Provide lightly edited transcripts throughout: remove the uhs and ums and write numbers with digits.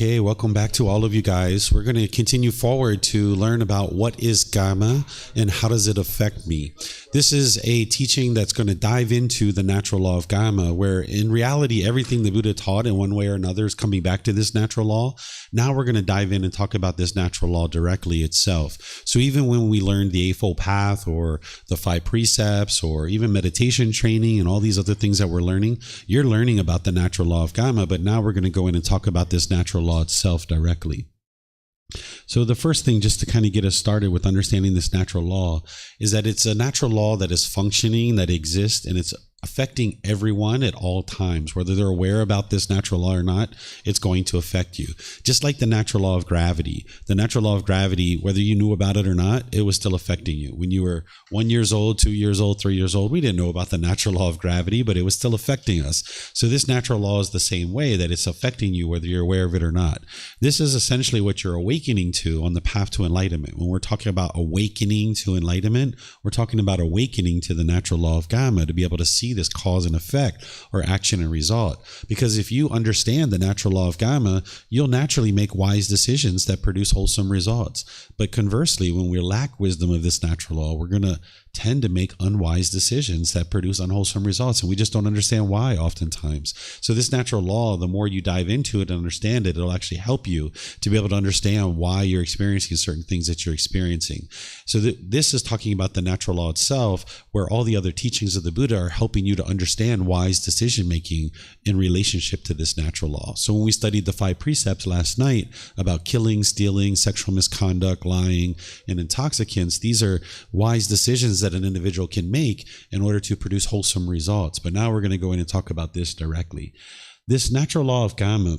Okay, welcome back to all of you guys. We're going to continue forward to learn about what is Kamma and how does it affect me. This is a teaching that's going to dive into the natural law of Kamma, where in reality, everything the Buddha taught in one way or another is coming back to this natural law. Now we're going to dive in and talk about this natural law directly itself. So even when we learn the Eightfold Path or the 5 precepts or even meditation training and all these other things that we're learning, you're learning about the natural law of Kamma, but now we're going to go in and talk about this natural law itself directly. So the first thing, just to kind of get us started with understanding this natural law, is that it's a natural law that is functioning, that exists, and it's affecting everyone at all times. Whether they're aware about this natural law or not, it's going to affect you. Just like the natural law of gravity. The natural law of gravity, whether you knew about it or not, it was still affecting you. When you were 1 year old, 2 years old, 3 years old, we didn't know about the natural law of gravity, but it was still affecting us. So this natural law is the same way, that it's affecting you whether you're aware of it or not. This is essentially what you're awakening to on the path to enlightenment. When we're talking about awakening to enlightenment, we're talking about awakening to the natural law of Kamma, to be able to see this cause and effect or action and result. Because if you understand the natural law of Kamma, you'll naturally make wise decisions that produce wholesome results. But conversely, when we lack wisdom of this natural law, we're going to tend to make unwise decisions that produce unwholesome results, and we just don't understand why oftentimes. So this natural law, the more you dive into it and understand it, it'll actually help you to be able to understand why you're experiencing certain things that you're experiencing. So this is talking about the natural law itself, where all the other teachings of the Buddha are helping you to understand wise decision making in relationship to this natural law. So when we studied the 5 precepts last night about killing, stealing, sexual misconduct, lying, and intoxicants, these are wise decisions that an individual can make in order to produce wholesome results. But now we're going to go in and talk about this directly. This natural law of Kamma,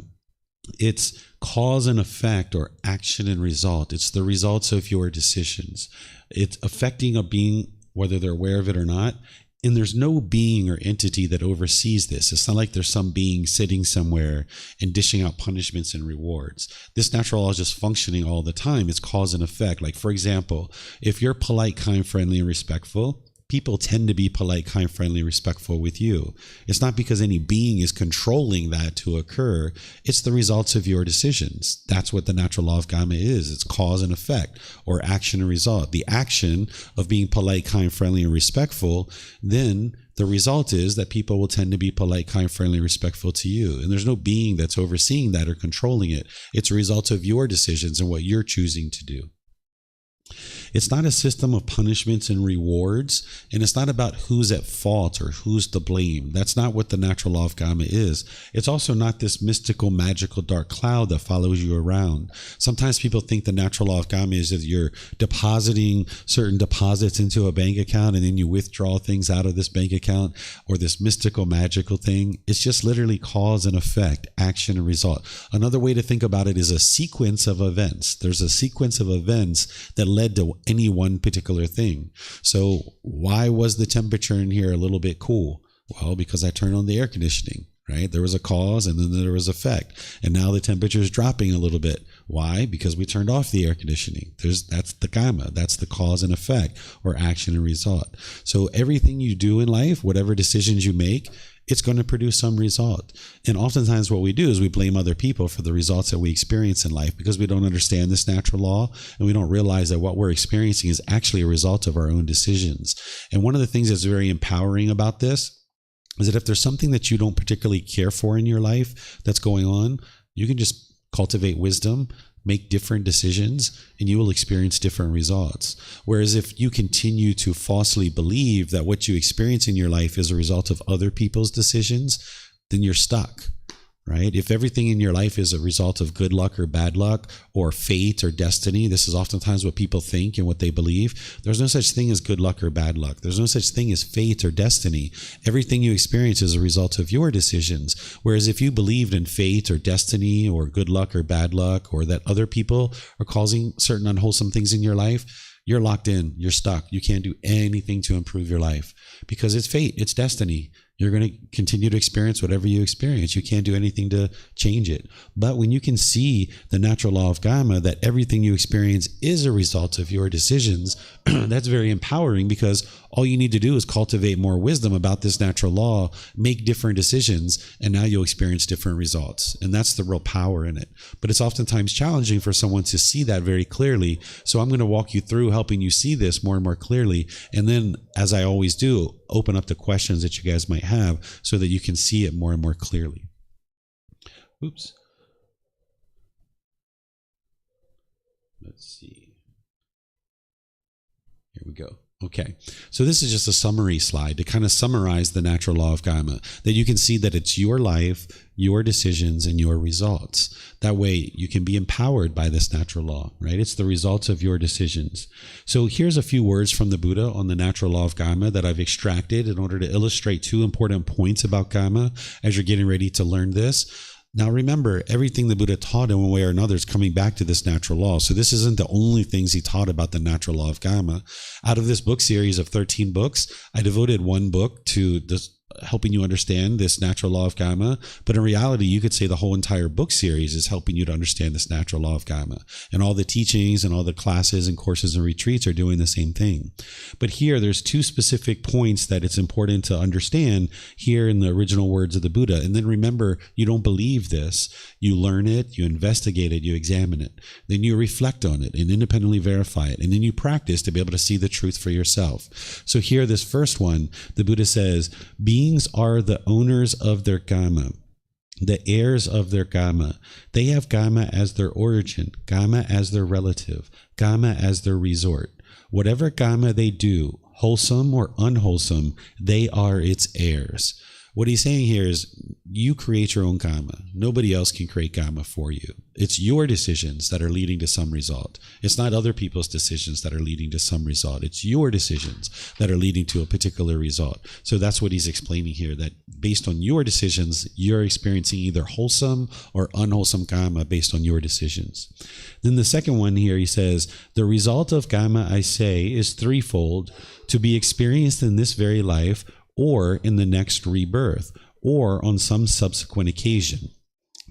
it's cause and effect, or action and result. It's the results of your decisions. It's affecting a being, whether they're aware of it or not. And there's no being or entity that oversees this. It's not like there's some being sitting somewhere and dishing out punishments and rewards. This natural law is just functioning all the time. It's cause and effect. Like, for example, if you're polite, kind, friendly, and respectful, people tend to be polite, kind, friendly, respectful with you. It's not because any being is controlling that to occur. It's the results of your decisions. That's what the natural law of Kamma is. It's cause and effect, or action and result. The action of being polite, kind, friendly, and respectful, then the result is that people will tend to be polite, kind, friendly, respectful to you. And there's no being that's overseeing that or controlling it. It's a result of your decisions and what you're choosing to do. It's not a system of punishments and rewards, and it's not about who's at fault or who's to blame. That's not what the natural law of Kamma is. It's also not this mystical, magical, dark cloud that follows you around. Sometimes people think the natural law of Kamma is that you're depositing certain deposits into a bank account and then you withdraw things out of this bank account, or this mystical, magical thing. It's just literally cause and effect, action and result. Another way to think about it is a sequence of events. There's a sequence of events that led to any one particular thing. So why was the temperature in here a little bit cool? Well, because I turned on the air conditioning, right? There was a cause and then there was effect. And now the temperature is dropping a little bit. Why? Because we turned off the air conditioning. That's the Kamma. That's the cause and effect, or action and result. So everything you do in life, whatever decisions you make, it's going to produce some result. And oftentimes what we do is we blame other people for the results that we experience in life, because we don't understand this natural law, and we don't realize that what we're experiencing is actually a result of our own decisions. And one of the things that's very empowering about this is that if there's something that you don't particularly care for in your life that's going on, you can just cultivate wisdom, make different decisions, and you will experience different results. Whereas if you continue to falsely believe that what you experience in your life is a result of other people's decisions, then you're stuck, right? If everything in your life is a result of good luck or bad luck, or fate or destiny, this is oftentimes what people think and what they believe. There's no such thing as good luck or bad luck. There's no such thing as fate or destiny. Everything you experience is a result of your decisions. Whereas if you believed in fate or destiny or good luck or bad luck, or that other people are causing certain unwholesome things in your life, you're locked in, you're stuck. You can't do anything to improve your life, because it's fate, it's destiny. You're going to continue to experience whatever you experience. You can't do anything to change it. But when you can see the natural law of Kamma, that everything you experience is a result of your decisions, that's very empowering, because All you need to do is cultivate more wisdom about this natural law, make different decisions, and now you'll experience different results. And that's the real power in it. But it's oftentimes challenging for someone to see that very clearly. So I'm going to walk you through helping you see this more and more clearly. And then, as I always do, open up the questions that you guys might have so that you can see it more and more clearly. Oops. Let's see. Here we go. Okay, so this is just a summary slide to kind of summarize the natural law of Kamma, that you can see that it's your life, your decisions, and your results. That way you can be empowered by this natural law, right? It's the results of your decisions. So here's a few words from the Buddha on the natural law of Kamma that I've extracted in order to illustrate two important points about Kamma as you're getting ready to learn this. Now remember, everything the Buddha taught in one way or another is coming back to this natural law. So this isn't the only things he taught about the natural law of Kamma. Out of this book series of 13 books, I devoted one book to this, helping you understand this natural law of Kamma. But in reality, you could say the whole entire book series is helping you to understand this natural law of Kamma. And all the teachings and all the classes and courses and retreats are doing the same thing. But here, there's two specific points that it's important to understand here in the original words of the Buddha. And then remember, you don't believe this. You learn it, you investigate it, you examine it. Then you reflect on it and independently verify it. And then you practice to be able to see the truth for yourself. So here, this first one, the Buddha says, beings are the owners of their Kamma, the heirs of their Kamma. They have Kamma as their origin, Kamma as their relative, Kamma as their resort. Whatever Kamma they do, wholesome or unwholesome, they are its heirs. What he's saying here is you create your own Kamma. Nobody else can create Kamma for you. It's your decisions that are leading to some result. It's not other people's decisions that are leading to some result. It's your decisions that are leading to a particular result. So that's what he's explaining here, that based on your decisions, you're experiencing either wholesome or unwholesome Kamma based on your decisions. Then the second one here, he says, the result of Kamma, I say, is threefold, to be experienced in this very life, or in the next rebirth, or on some subsequent occasion.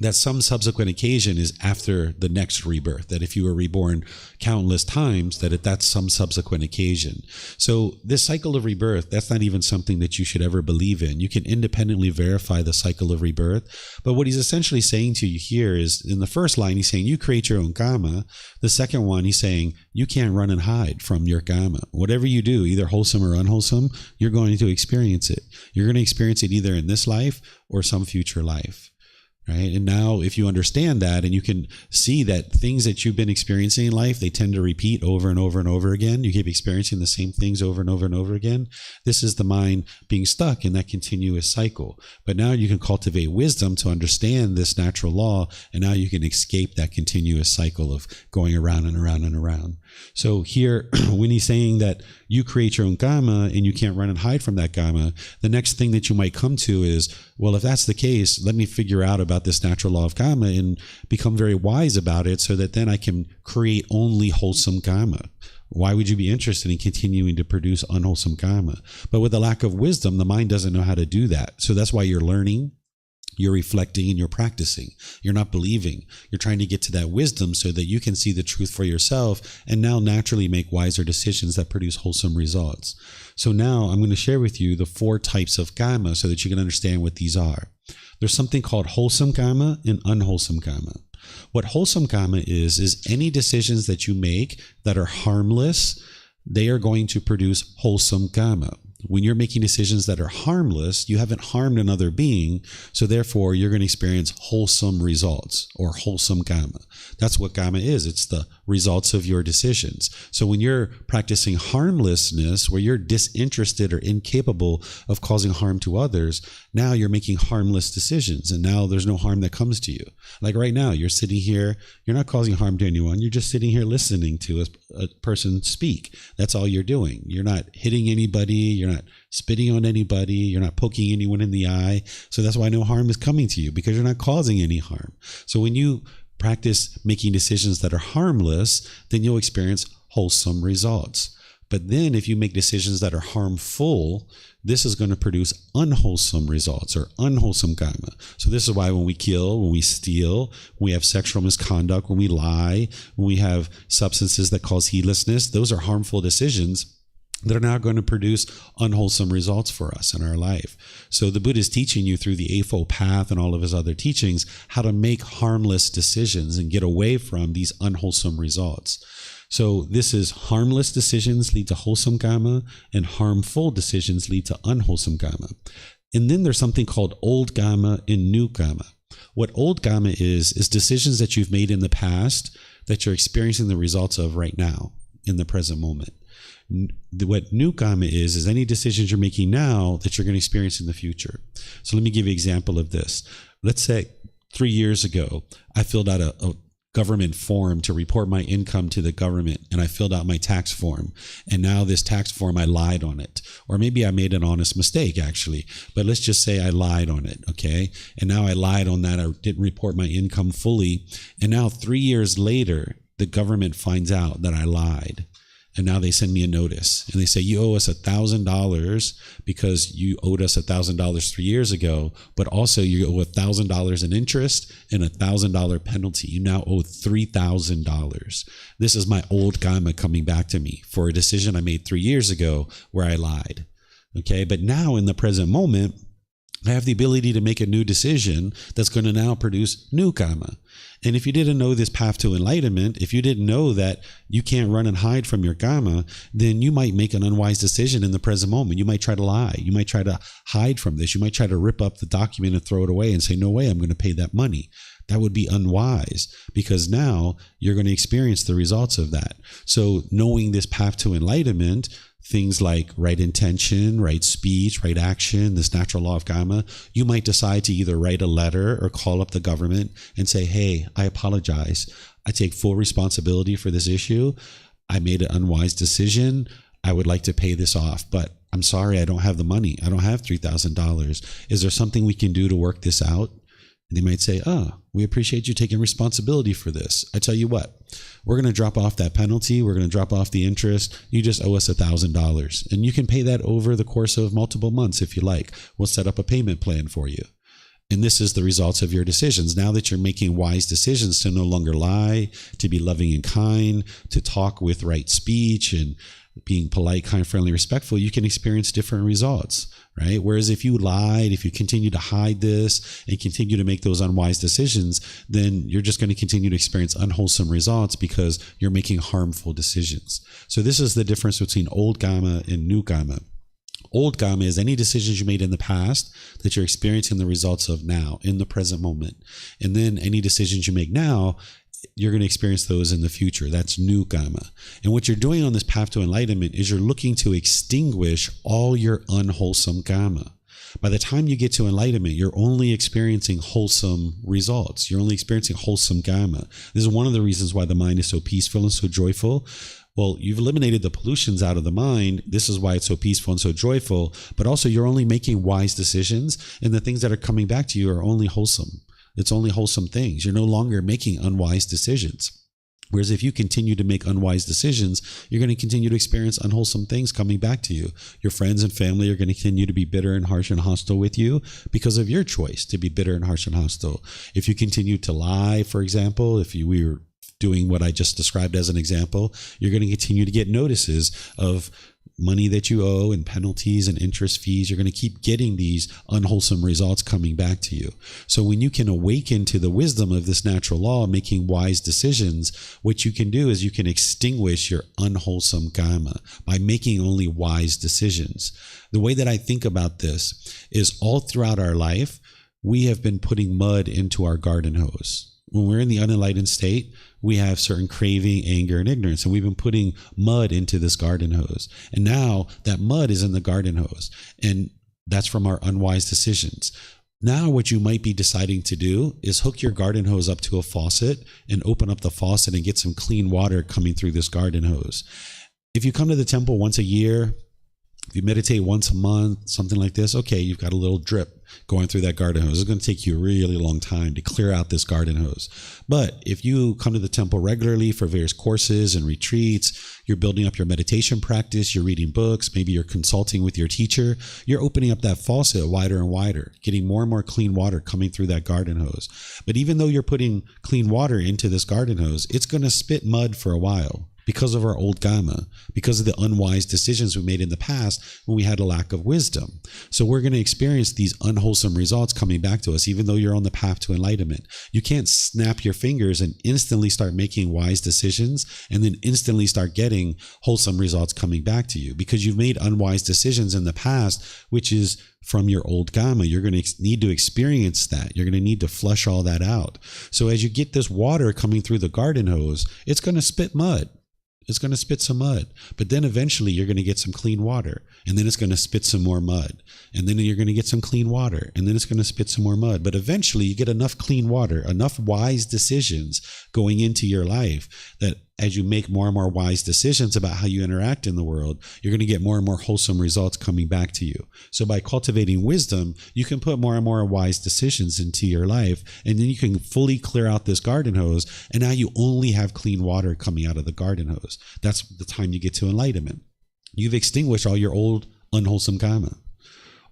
That some subsequent occasion is after the next rebirth, that if you were reborn countless times, that's some subsequent occasion. So this cycle of rebirth, that's not even something that you should ever believe in. You can independently verify the cycle of rebirth. But what he's essentially saying to you here is, in the first line, he's saying you create your own Kamma. The second one, he's saying you can't run and hide from your Kamma. Whatever you do, either wholesome or unwholesome, you're going to experience it. You're going to experience it either in this life or some future life. Right? And now if you understand that, and you can see that things that you've been experiencing in life, they tend to repeat over and over and over again. You keep experiencing the same things over and over and over again. This is the mind being stuck in that continuous cycle. But now you can cultivate wisdom to understand this natural law, and now you can escape that continuous cycle of going around and around and around. So here, when he's saying that you create your own Kamma and you can't run and hide from that Kamma, the next thing that you might come to is, well, if that's the case, let me figure out about this natural law of Kamma and become very wise about it so that then I can create only wholesome Kamma. Why would you be interested in continuing to produce unwholesome Kamma? But with a lack of wisdom, the mind doesn't know how to do that. So that's why you're learning, you're reflecting, and you're practicing. You're not believing. You're trying to get to that wisdom so that you can see the truth for yourself and now naturally make wiser decisions that produce wholesome results. So now I'm going to share with you the 4 types of Kamma so that you can understand what these are. There's something called wholesome Kamma and unwholesome Kamma. What wholesome Kamma is any decisions that you make that are harmless, they are going to produce wholesome Kamma. When you're making decisions that are harmless, you haven't harmed another being, so therefore you're going to experience wholesome results or wholesome Kamma. That's what Kamma is. It's the results of your decisions. So when you're practicing harmlessness, where you're disinterested or incapable of causing harm to others, now you're making harmless decisions, and now there's no harm that comes to you. Like right now, you're sitting here, you're not causing harm to anyone, you're just sitting here listening to a person speak. That's all you're doing. You're not hitting anybody, you're not spitting on anybody, you're not poking anyone in the eye. So that's why no harm is coming to you, because you're not causing any harm. So when you practice making decisions that are harmless, then you'll experience wholesome results. But then if you make decisions that are harmful, this is going to produce unwholesome results or unwholesome Kamma. So this is why when we kill, when we steal, when we have sexual misconduct, when we lie, when we have substances that cause heedlessness, those are harmful decisions. that are now going to produce unwholesome results for us in our life. So the Buddha is teaching you through the Eightfold Path and all of his other teachings how to make harmless decisions and get away from these unwholesome results. So this is harmless decisions lead to wholesome kamma, and harmful decisions lead to unwholesome kamma. And then there's something called old kamma and new kamma. What old kamma is decisions that you've made in the past that you're experiencing the results of right now in the present moment. What new kamma is any decisions you're making now that you're going to experience in the future. So let me give you an example of this. Let's say 3 years ago, I filled out a government form to report my income to the government, and I filled out my tax form. And now this tax form, I lied on it. Or maybe I made an honest mistake, actually. But let's just say I lied on it, okay? And now I lied on that. I didn't report my income fully. And now 3 years later, the government finds out that I lied. And now they send me a notice and they say, you owe us $1,000 because you owed us $1,000 3 years ago, but also you owe $1,000 in interest and $1,000 penalty. You now owe $3,000. This is my old kamma coming back to me for a decision I made 3 years ago where I lied. Okay. But now in the present moment, I have the ability to make a new decision that's going to now produce new kamma. And if you didn't know this path to enlightenment, if you didn't know that you can't run and hide from your kamma, then you might make an unwise decision in the present moment. You might try to lie. You might try to hide from this. You might try to rip up the document and throw it away and say, no way, I'm going to pay that money. That would be unwise because now you're going to experience the results of that. So knowing this path to enlightenment, things like right intention, right speech, right action, this natural law of Kamma, you might decide to either write a letter or call up the government and say, hey, I apologize. I take full responsibility for this issue. I made an unwise decision. I would like to pay this off, but I'm sorry, I don't have the money. I don't have $3,000. Is there something we can do to work this out? And they might say, we appreciate you taking responsibility for this. I tell you what, we're going to drop off that penalty. We're going to drop off the interest. You just owe us $1,000. And you can pay that over the course of multiple months if you like. We'll set up a payment plan for you. And this is the results of your decisions. Now that you're making wise decisions to no longer lie, to be loving and kind, to talk with right speech and being polite, kind, friendly, respectful, you can experience different results, right? Whereas if you lied, if you continue to hide this and continue to make those unwise decisions, then you're just going to continue to experience unwholesome results because you're making harmful decisions. So this is the difference between old Kamma and new Kamma. Old Kamma is any decisions you made in the past that you're experiencing the results of now in the present moment. And then any decisions you make now, you're going to experience those in the future. That's new Kamma. And what you're doing on this path to enlightenment is you're looking to extinguish all your unwholesome Kamma. By the time you get to enlightenment, you're only experiencing wholesome results. You're only experiencing wholesome Kamma. This is one of the reasons why the mind is so peaceful and so joyful. Well, you've eliminated the pollutions out of the mind. This is why it's so peaceful and so joyful. But also you're only making wise decisions, and the things that are coming back to you are only wholesome. It's only wholesome things. You're no longer making unwise decisions. Whereas if you continue to make unwise decisions, you're going to continue to experience unwholesome things coming back to you. Your friends and family are going to continue to be bitter and harsh and hostile with you because of your choice to be bitter and harsh and hostile. If you continue to lie, for example, if you were doing what I just described as an example, you're going to continue to get notices of money that you owe and penalties and interest fees. You're going to keep getting these unwholesome results coming back to you. So when you can awaken to the wisdom of this natural law, making wise decisions, what you can do is you can extinguish your unwholesome Kamma by making only wise decisions. The way that I think about this is all throughout our life, we have been putting mud into our garden hose. When we're in the unenlightened state, we have certain craving, anger, and ignorance, and we've been putting mud into this garden hose. And now that mud is in the garden hose, and that's from our unwise decisions. Now what you might be deciding to do is hook your garden hose up to a faucet and open up the faucet and get some clean water coming through this garden hose. If you come to the temple once a year, if you meditate once a month, something like this, okay, you've got a little drip going through that garden hose. It's going to take you a really long time to clear out this garden hose. But if you come to the temple regularly for various courses and retreats, you're building up your meditation practice, you're reading books, maybe you're consulting with your teacher, you're opening up that faucet wider and wider, getting more and more clean water coming through that garden hose. But even though you're putting clean water into this garden hose, it's going to spit mud for a while, because of our old Kamma, because of the unwise decisions we made in the past when we had a lack of wisdom. So we're going to experience these unwholesome results coming back to us, even though you're on the path to enlightenment. You can't snap your fingers and instantly start making wise decisions and then instantly start getting wholesome results coming back to you, because you've made unwise decisions in the past, which is from your old Kamma. You're going to need to experience that. You're going to need to flush all that out. So as you get this water coming through the garden hose, it's going to spit mud. It's going to spit some mud, but then eventually you're going to get some clean water, and then it's going to spit some more mud, and then you're going to get some clean water, and then it's going to spit some more mud. But eventually you get enough clean water, enough wise decisions going into your life that as you make more and more wise decisions about how you interact in the world, you're going to get more and more wholesome results coming back to you. So by cultivating wisdom, you can put more and more wise decisions into your life, and then you can fully clear out this garden hose, and now you only have clean water coming out of the garden hose. That's the time you get to enlightenment. You've extinguished all your old unwholesome Kamma.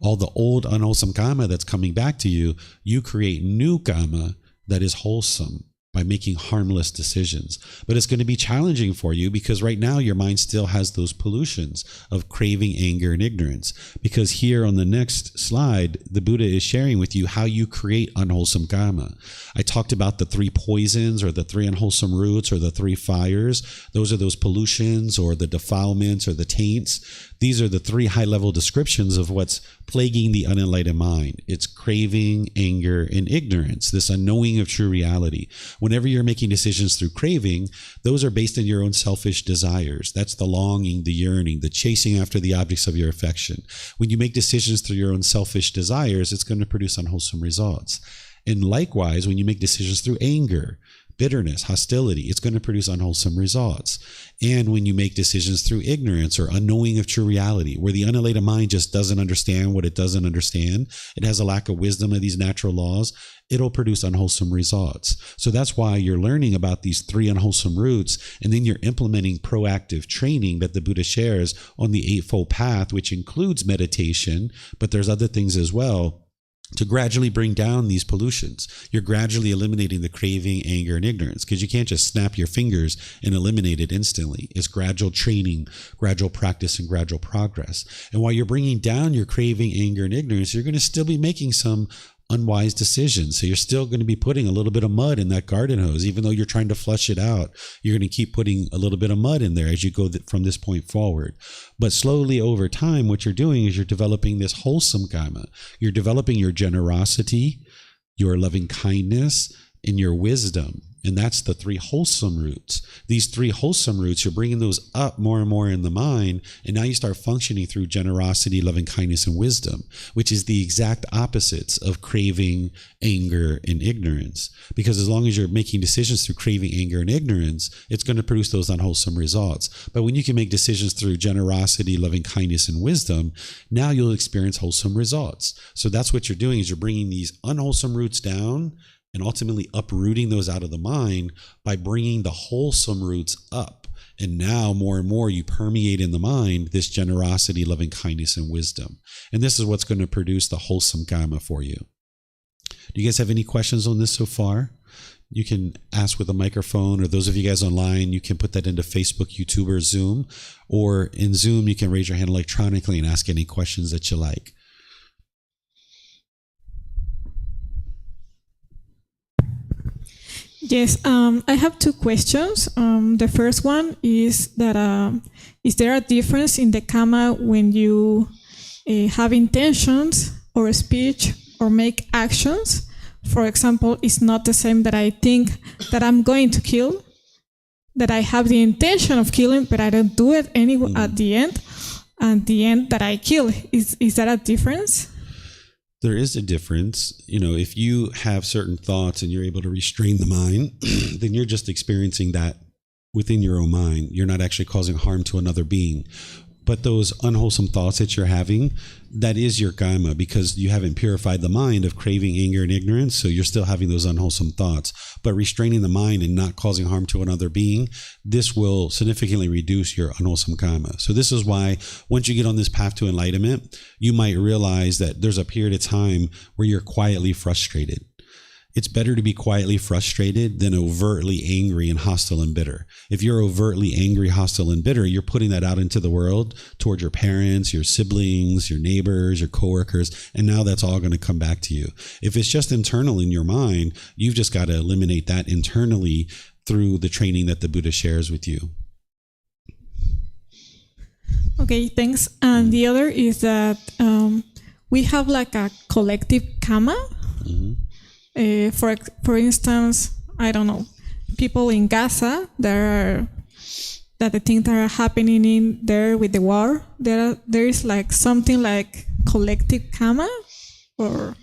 All the old unwholesome Kamma that's coming back to you, you create new Kamma that is wholesome by making harmless decisions. But it's going to be challenging for you, because right now your mind still has those pollutions of craving, anger, and ignorance. Because here on the next slide, the Buddha is sharing with you how you create unwholesome Kamma. I talked about the 3 poisons, or the 3 unwholesome roots, or the 3 fires. Those are those pollutions, or the defilements, or the taints. These are the 3 high-level descriptions of what's plaguing the unenlightened mind. It's craving, anger, and ignorance, this unknowing of true reality. Whenever you're making decisions through craving, those are based on your own selfish desires. That's the longing, the yearning, the chasing after the objects of your affection. When you make decisions through your own selfish desires, it's going to produce unwholesome results. And likewise, when you make decisions through anger, bitterness, hostility, it's going to produce unwholesome results. And when you make decisions through ignorance or unknowing of true reality, where the unenlightened mind just doesn't understand what it doesn't understand, it has a lack of wisdom of these natural laws, it'll produce unwholesome results. So that's why you're learning about these 3 unwholesome roots, and then you're implementing proactive training that the Buddha shares on the Eightfold Path, which includes meditation, but there's other things as well, to gradually bring down these pollutions. You're gradually eliminating the craving, anger, and ignorance, because you can't just snap your fingers and eliminate it instantly. It's gradual training, gradual practice, and gradual progress. And while you're bringing down your craving, anger, and ignorance, you're going to still be making some unwise decisions. So you're still going to be putting a little bit of mud in that garden hose. Even though you're trying to flush it out, you're going to keep putting a little bit of mud in there as you go from this point forward. But slowly over time, what you're doing is you're developing this wholesome Kamma. You're developing your generosity, your loving kindness, and your wisdom. And that's the 3 wholesome roots. These 3 wholesome roots, you're bringing those up more and more in the mind. And now you start functioning through generosity, loving kindness, and wisdom, which is the exact opposites of craving, anger, and ignorance. Because as long as you're making decisions through craving, anger, and ignorance, it's going to produce those unwholesome results. But when you can make decisions through generosity, loving kindness, and wisdom, now you'll experience wholesome results. So that's what you're doing, is you're bringing these unwholesome roots down and ultimately uprooting those out of the mind by bringing the wholesome roots up. And now more and more you permeate in the mind this generosity, loving kindness, and wisdom. And this is what's going to produce the wholesome Kamma for you. Do you guys have any questions on this so far? You can ask with a microphone, or those of you guys online, you can put that into Facebook, YouTube, or Zoom. Or in Zoom, you can raise your hand electronically and ask any questions that you like. Yes, I have 2 questions. The first one is that is there a difference in the Kamma when you have intentions or speech or make actions? For example, it's not the same that I think that I'm going to kill, that I have the intention of killing, but I don't do it anyway at the end that I kill. Is that a difference? There is a difference. You know, if you have certain thoughts and you're able to restrain the mind, then you're just experiencing that within your own mind. You're not actually causing harm to another being. But those unwholesome thoughts that you're having, that is your Kamma, because you haven't purified the mind of craving, anger, and ignorance. So you're still having those unwholesome thoughts. But restraining the mind and not causing harm to another being, this will significantly reduce your unwholesome Kamma. So this is why once you get on this path to enlightenment, you might realize that there's a period of time where you're quietly frustrated. it's better to be quietly frustrated than overtly angry and hostile and bitter. If you're overtly angry, hostile, and bitter, you're putting that out into the world toward your parents, your siblings, your neighbors, your coworkers, and now that's all going to come back to you. If it's just internal in your mind, you've just got to eliminate that internally through the training that the Buddha shares with you. Okay, thanks. And the other is that we have like a collective karma. Mm-hmm. For instance, I don't know, people in Gaza, that the things that are happening in there with the war, there is like something like collective karma, or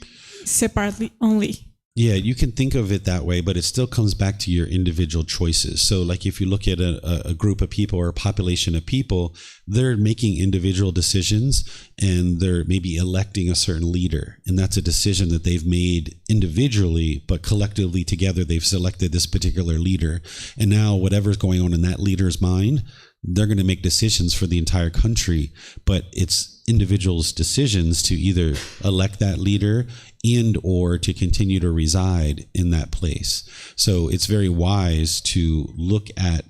separately only. Yeah, you can think of it that way, but it still comes back to your individual choices. So like if you look at a group of people or a population of people, they're making individual decisions and they're maybe electing a certain leader. And that's a decision that they've made individually, but collectively together, they've selected this particular leader. And now whatever's going on in that leader's mind, they're going to make decisions for the entire country, but it's individuals' decisions to either elect that leader and or to continue to reside in that place. So it's very wise to look at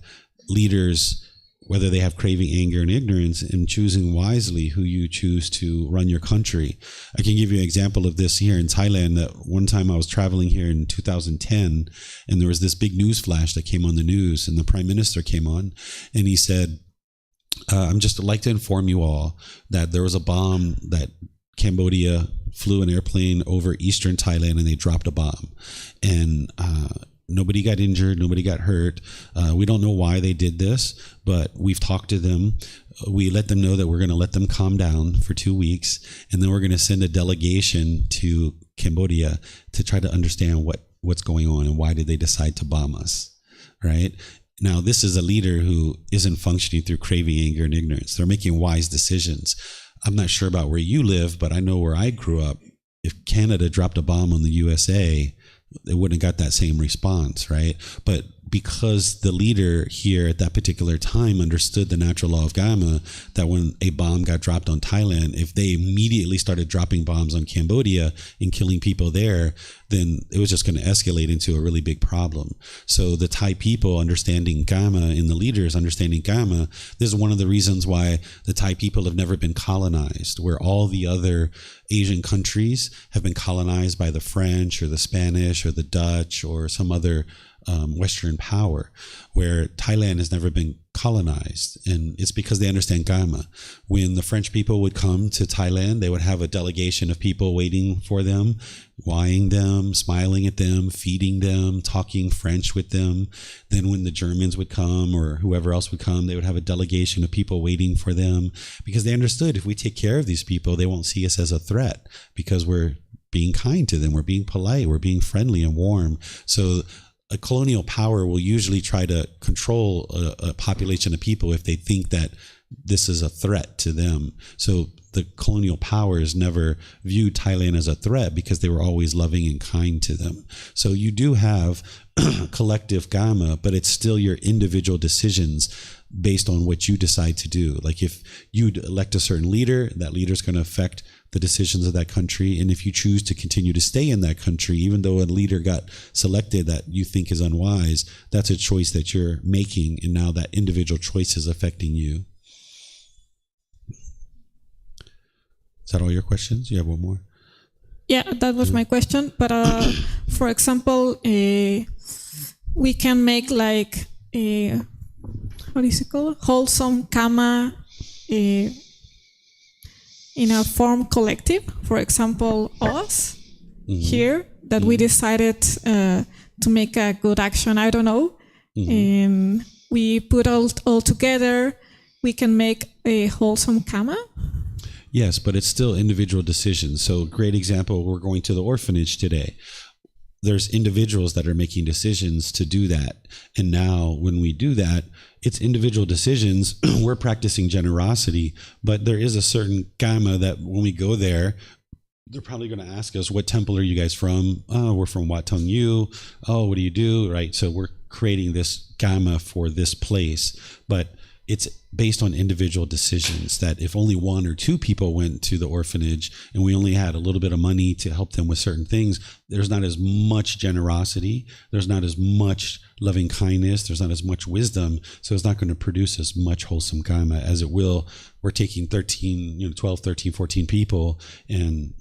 leaders, whether they have craving, anger, and ignorance, and choosing wisely who you choose to run your country. I can give you an example of this here in Thailand. That one time I was traveling here in 2010, and there was this big news flash that came on the news, and the Prime Minister came on, and he said, I'm just like to inform you all that there was a bomb that Cambodia flew an airplane over eastern Thailand and they dropped a bomb. And nobody got injured, nobody got hurt. We don't know why they did this, but we've talked to them. We let them know that we're going to let them calm down for 2 weeks, and then we're going to send a delegation to Cambodia to try to understand what's going on and why did they decide to bomb us, right? Now, this is a leader who isn't functioning through craving, anger, and ignorance. They're making wise decisions. I'm not sure about where you live, but I know where I grew up. If Canada dropped a bomb on the USA, they wouldn't have got that same response, right? But because the leader here at that particular time understood the natural law of Kamma, that when a bomb got dropped on Thailand, if they immediately started dropping bombs on Cambodia and killing people there, then it was just going to escalate into a really big problem. So the Thai people understanding Kamma and the leaders understanding Kamma, this is one of the reasons why the Thai people have never been colonized, where all the other Asian countries have been colonized by the French or the Spanish or the Dutch or some other Western power, where Thailand has never been colonized. And it's because they understand Kamma. When the French people would come to Thailand, they would have a delegation of people waiting for them, wowing them, smiling at them, feeding them, talking French with them. Then when the Germans would come or whoever else would come, they would have a delegation of people waiting for them, because they understood if we take care of these people, they won't see us as a threat because we're being kind to them, we're being polite, we're being friendly and warm. So a colonial power will usually try to control a population of people if they think that this is a threat to them. So the colonial powers never viewed Thailand as a threat because they were always loving and kind to them. So you do have collective Kamma, but it's still your individual decisions based on what you decide to do. Like if you elect a certain leader, that leader is going to affect the decisions of that country. And if you choose to continue to stay in that country, even though a leader got selected that you think is unwise, that's a choice that you're making. And now that individual choice is affecting you. Is that all your questions? You have one more? Yeah, that was my question. But for example, we can make like a, what is it called? Wholesome Kamma in a form collective. For example, us here, that we decided to make a good action. I don't know. And we put all together. We can make a wholesome Kamma. Yes, but it's still individual decisions. So great example, we're going to the orphanage today. There's individuals that are making decisions to do that. And now when we do that, it's individual decisions. We're practicing generosity, but there is a certain Kamma that when we go there, they're probably going to ask us, what temple are you guys from? Oh, we're from Wat Tung Yu. Oh, what do you do? Right. So we're creating this Kamma for this place. But it's based on individual decisions, that if only 1 or 2 people went to the orphanage and we only had a little bit of money to help them with certain things, there's not as much generosity, there's not as much loving kindness, there's not as much wisdom, so it's not going to produce as much wholesome karma as it will. We're taking 12, 13, 14 people, and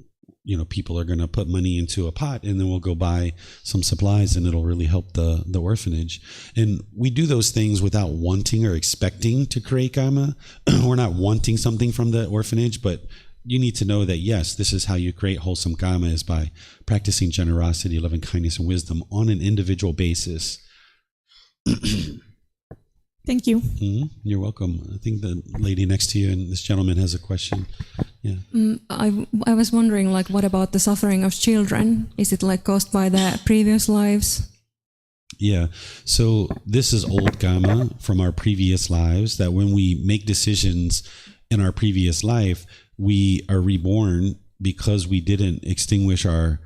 people are going to put money into a pot, and then we'll go buy some supplies, and it'll really help the orphanage. And we do those things without wanting or expecting to create karma. We're not wanting something from the orphanage, but you need to know that, yes, this is how you create wholesome karma, is by practicing generosity, loving kindness, and wisdom on an individual basis. Thank you. You're welcome. I think the lady next to you and this gentleman has a question. Yeah. I was wondering, what about the suffering of children? Is it caused by the previous lives? Yeah. So this is old karma from our previous lives, that when we make decisions in our previous life, we are reborn because we didn't extinguish our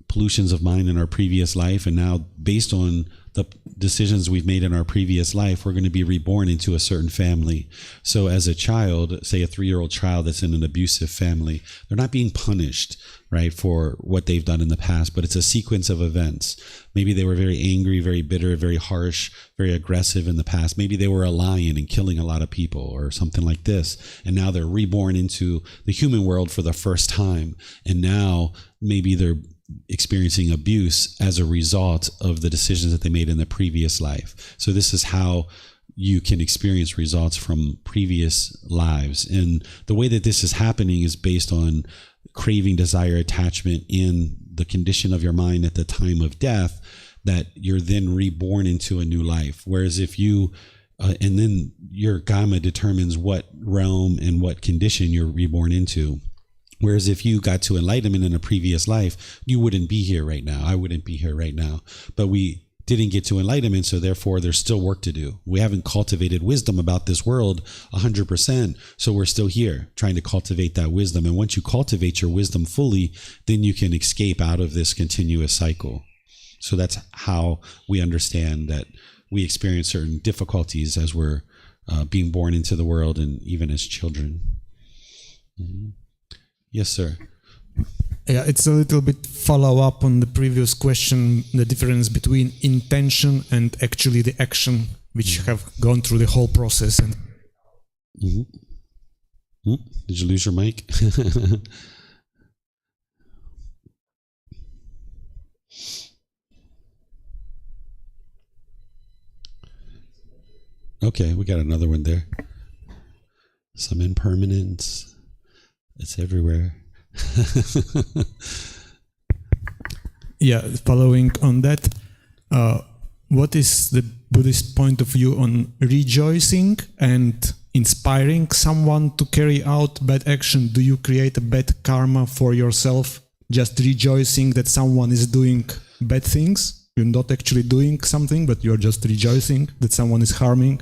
pollutions of mind in our previous life. And now, based on the decisions we've made in our previous life, we're going to be reborn into a certain family. So as a child, say a 3-year-old child that's in an abusive family, they're not being punished, right, for what they've done in the past, but it's a sequence of events. Maybe they were very angry, very bitter, very harsh, very aggressive in the past. Maybe they were a lion and killing a lot of people or something like this. And now they're reborn into the human world for the first time. And now maybe they're experiencing abuse as a result of the decisions that they made in the previous life. So this is how you can experience results from previous lives. And the way that this is happening is based on craving, desire, attachment in the condition of your mind at the time of death, that you're then reborn into a new life. Whereas if you and then your karma determines what realm and what condition you're reborn into. Whereas if you got to enlightenment in a previous life, you wouldn't be here right now. I wouldn't be here right now. But we didn't get to enlightenment, so therefore there's still work to do. We haven't cultivated wisdom about this world 100%, so we're still here trying to cultivate that wisdom. And once you cultivate your wisdom fully, then you can escape out of this continuous cycle. So that's how we understand that we experience certain difficulties as we're being born into the world, and even as children. Mm-hmm. Yes, sir. Yeah, it's a little bit follow up on the previous question, the difference between intention and actually the action, which have gone through the whole process. And Did you lose your mic? Okay, we got another one there. Some impermanence. It's everywhere. Yeah, following on that, what is the Buddhist point of view on rejoicing and inspiring someone to carry out bad action? Do you create a bad karma for yourself, just rejoicing that someone is doing bad things? You're not actually doing something, but you're just rejoicing that someone is harming?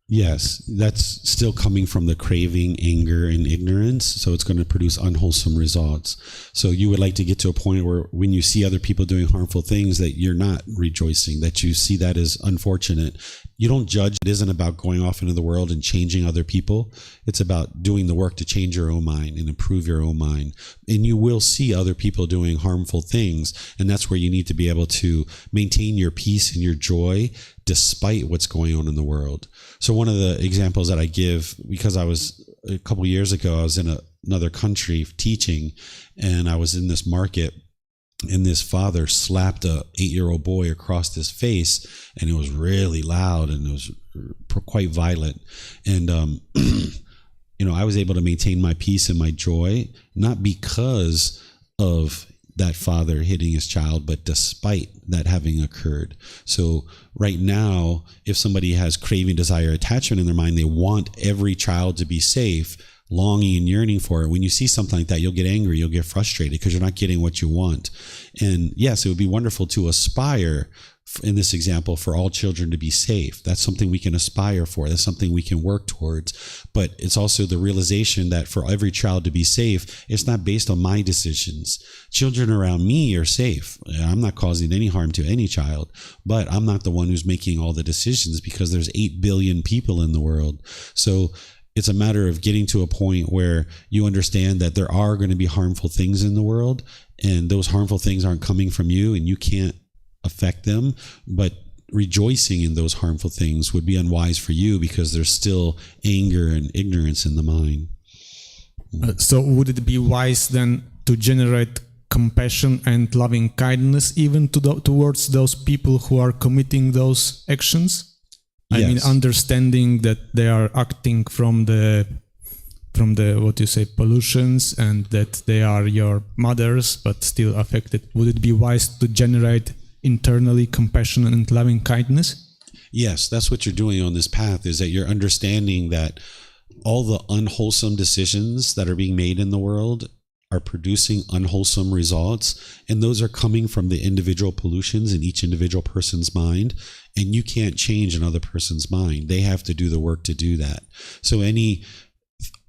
Yes, that's still coming from the craving, anger, and ignorance. So it's going to produce unwholesome results. So you would like to get to a point where when you see other people doing harmful things, that you're not rejoicing, that you see that as unfortunate. You don't judge. It isn't about going off into the world and changing other people. It's about doing the work to change your own mind and improve your own mind. And you will see other people doing harmful things. And that's where you need to be able to maintain your peace and your joy despite what's going on in the world. So one of the examples that I give, because a couple of years ago, I was in another country teaching, and I was in this market, and this father slapped a 8-year-old boy across his face, and it was really loud, and it was quite violent. And, I was able to maintain my peace and my joy, not because of that father hitting his child, but despite that having occurred. So right now, if somebody has craving, desire, attachment in their mind, they want every child to be safe, longing and yearning for it. When you see something like that, you'll get angry, you'll get frustrated because you're not getting what you want. And yes, it would be wonderful to aspire in this example, for all children to be safe. That's something we can aspire for. That's something we can work towards. But it's also the realization that for every child to be safe, it's not based on my decisions. Children around me are safe. I'm not causing any harm to any child, but I'm not the one who's making all the decisions because there's 8 billion people in the world. So it's a matter of getting to a point where you understand that there are going to be harmful things in the world, and those harmful things aren't coming from you and you can't affect them, but rejoicing in those harmful things would be unwise for you because there's still anger and ignorance in the mind. So would it be wise then to generate compassion and loving kindness even towards those people who are committing those actions? Yes. I mean, understanding that they are acting from the what you say, pollutions, and that they are your mothers but still affected. Would it be wise to generate internally compassion and loving kindness? Yes, that's what you're doing on this path, is that you're understanding that all the unwholesome decisions that are being made in the world are producing unwholesome results, and those are coming from the individual pollutions in each individual person's mind, and you can't change another person's mind. They have to do the work to do that. So any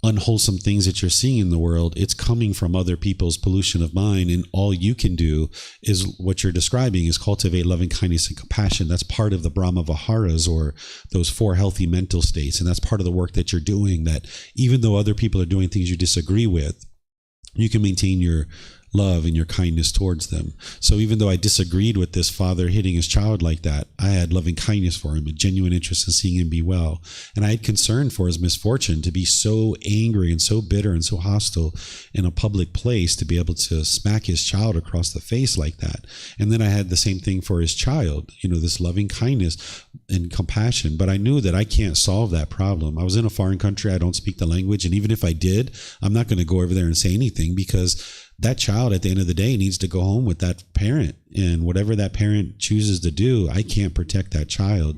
unwholesome things that you're seeing in the world, it's coming from other people's pollution of mind, and all you can do is what you're describing, is cultivate loving kindness and compassion. That's part of the Brahma Viharas, or those 4 healthy mental states, and that's part of the work that you're doing, that even though other people are doing things you disagree with, you can maintain your love and your kindness towards them. So even though I disagreed with this father hitting his child like that, I had loving kindness for him, a genuine interest in seeing him be well. And I had concern for his misfortune to be so angry and so bitter and so hostile in a public place, to be able to smack his child across the face like that. And then I had the same thing for his child, this loving kindness and compassion. But I knew that I can't solve that problem. I was in a foreign country. I don't speak the language. And even if I did, I'm not going to go over there and say anything, because that child at the end of the day needs to go home with that parent, and whatever that parent chooses to do, I can't protect that child.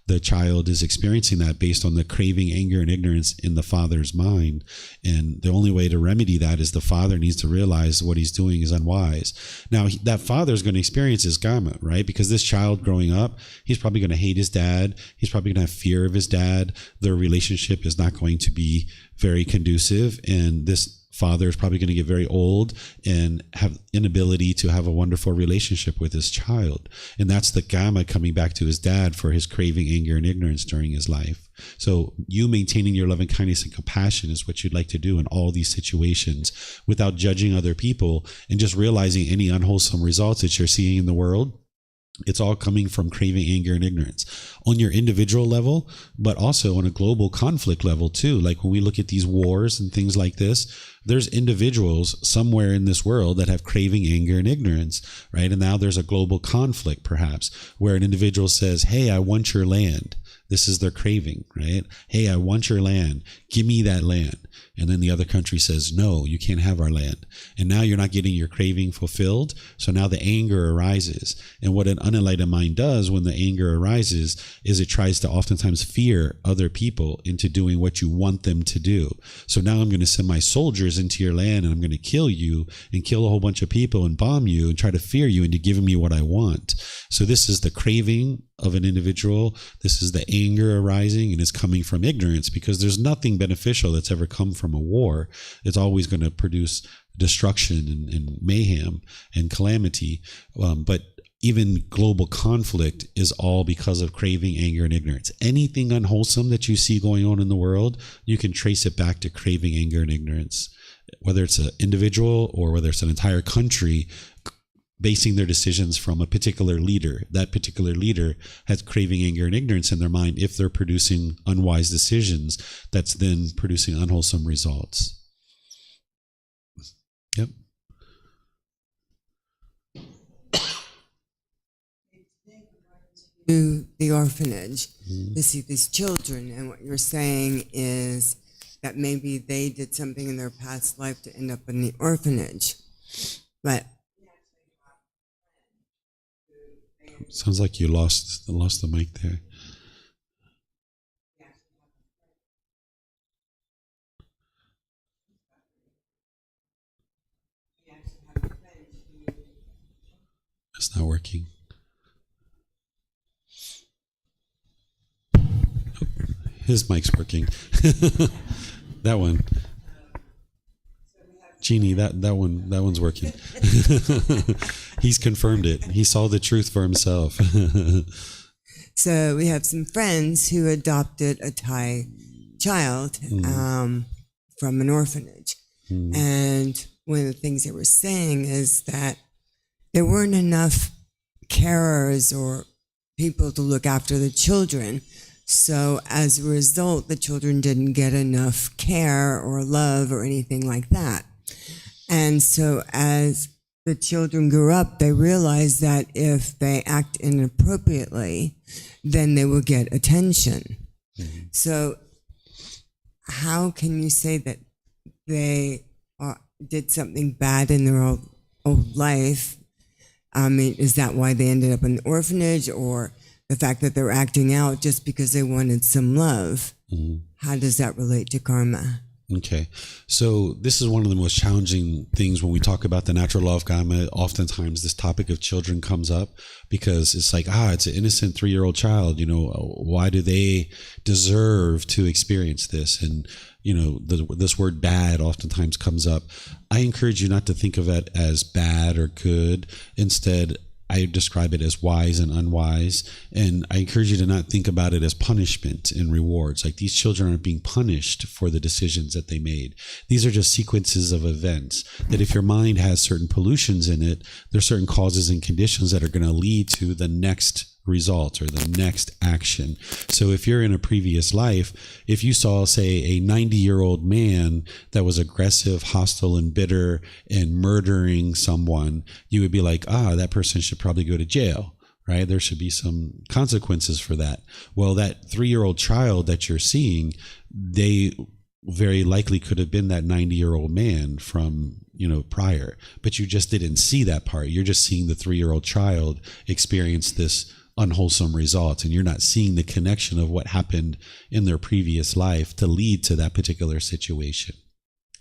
The child is experiencing that based on the craving, anger, and ignorance in the father's mind. And the only way to remedy that is the father needs to realize what he's doing is unwise. Now, that father is going to experience his karma, right? Because this child growing up, he's probably going to hate his dad. He's probably going to have fear of his dad. Their relationship is not going to be very conducive. And this father is probably going to get very old and have inability to have a wonderful relationship with his child. And that's the karma coming back to his dad for his craving, anger, and ignorance during his life. So you maintaining your loving kindness and compassion is what you'd like to do in all these situations, without judging other people, and just realizing any unwholesome results that you're seeing in the world, it's all coming from craving, anger, and ignorance on your individual level, but also on a global conflict level too. Like when we look at these wars and things like this, there's individuals somewhere in this world that have craving, anger, and ignorance, right? And now there's a global conflict, perhaps, where an individual says, hey, I want your land. This is their craving, right? Hey, I want your land. Give me that land. And then the other country says, no, you can't have our land. And now you're not getting your craving fulfilled. So now the anger arises. And what an unenlightened mind does when the anger arises is it tries to oftentimes fear other people into doing what you want them to do. So now I'm going to send my soldiers into your land, and I'm going to kill you and kill a whole bunch of people and bomb you and try to fear you into giving me what I want. So this is the craving of an individual. This is the anger arising, and it's coming from ignorance, because there's nothing beneficial that's ever come from a war. It's always going to produce destruction and mayhem and calamity. But even global conflict is all because of craving, anger, and ignorance. Anything unwholesome that you see going on in the world, you can trace it back to craving, anger, and ignorance. Whether it's an individual or whether it's an entire country basing their decisions from a particular leader. That particular leader has craving, anger, and ignorance in their mind if they're producing unwise decisions that's then producing unwholesome results. Yep. To the orphanage to see these children, and what you're saying is that maybe they did something in their past life to end up in the orphanage, but Sounds like you lost the mic there. It's not working. His mic's working. That one. Jeannie, that one's working. He's confirmed it. He saw the truth for himself. So we have some friends who adopted a Thai child from an orphanage. And one of the things they were saying is that there weren't enough carers or people to look after the children. So as a result, the children didn't get enough care or love or anything like that. And so as the children grew up, they realized that if they act inappropriately, then they will get attention. So how can you say that they did something bad in their old life? I mean, is that why they ended up in the orphanage, or the fact that they're acting out just because they wanted some love? How does that relate to karma? Okay. So this is one of the most challenging things when we talk about the natural law of Kamma. Oftentimes this topic of children comes up because it's like, it's an innocent 3-year-old child. Why do they deserve to experience this? And, this word bad oftentimes comes up. I encourage you not to think of it as bad or good. Instead, I describe it as wise and unwise. And I encourage you to not think about it as punishment and rewards. Like, these children aren't being punished for the decisions that they made. These are just sequences of events that if your mind has certain pollutions in it, there's certain causes and conditions that are going to lead to the next result or the next action. So if you're in a previous life, if you saw, say, a 90-year-old man that was aggressive, hostile, and bitter and murdering someone, you would be like, that person should probably go to jail, right? There should be some consequences for that. Well, that 3-year-old child that you're seeing, they very likely could have been that 90-year-old man from prior, but you just didn't see that part. You're just seeing the 3-year-old child experience this unwholesome result, and you're not seeing the connection of what happened in their previous life to lead to that particular situation.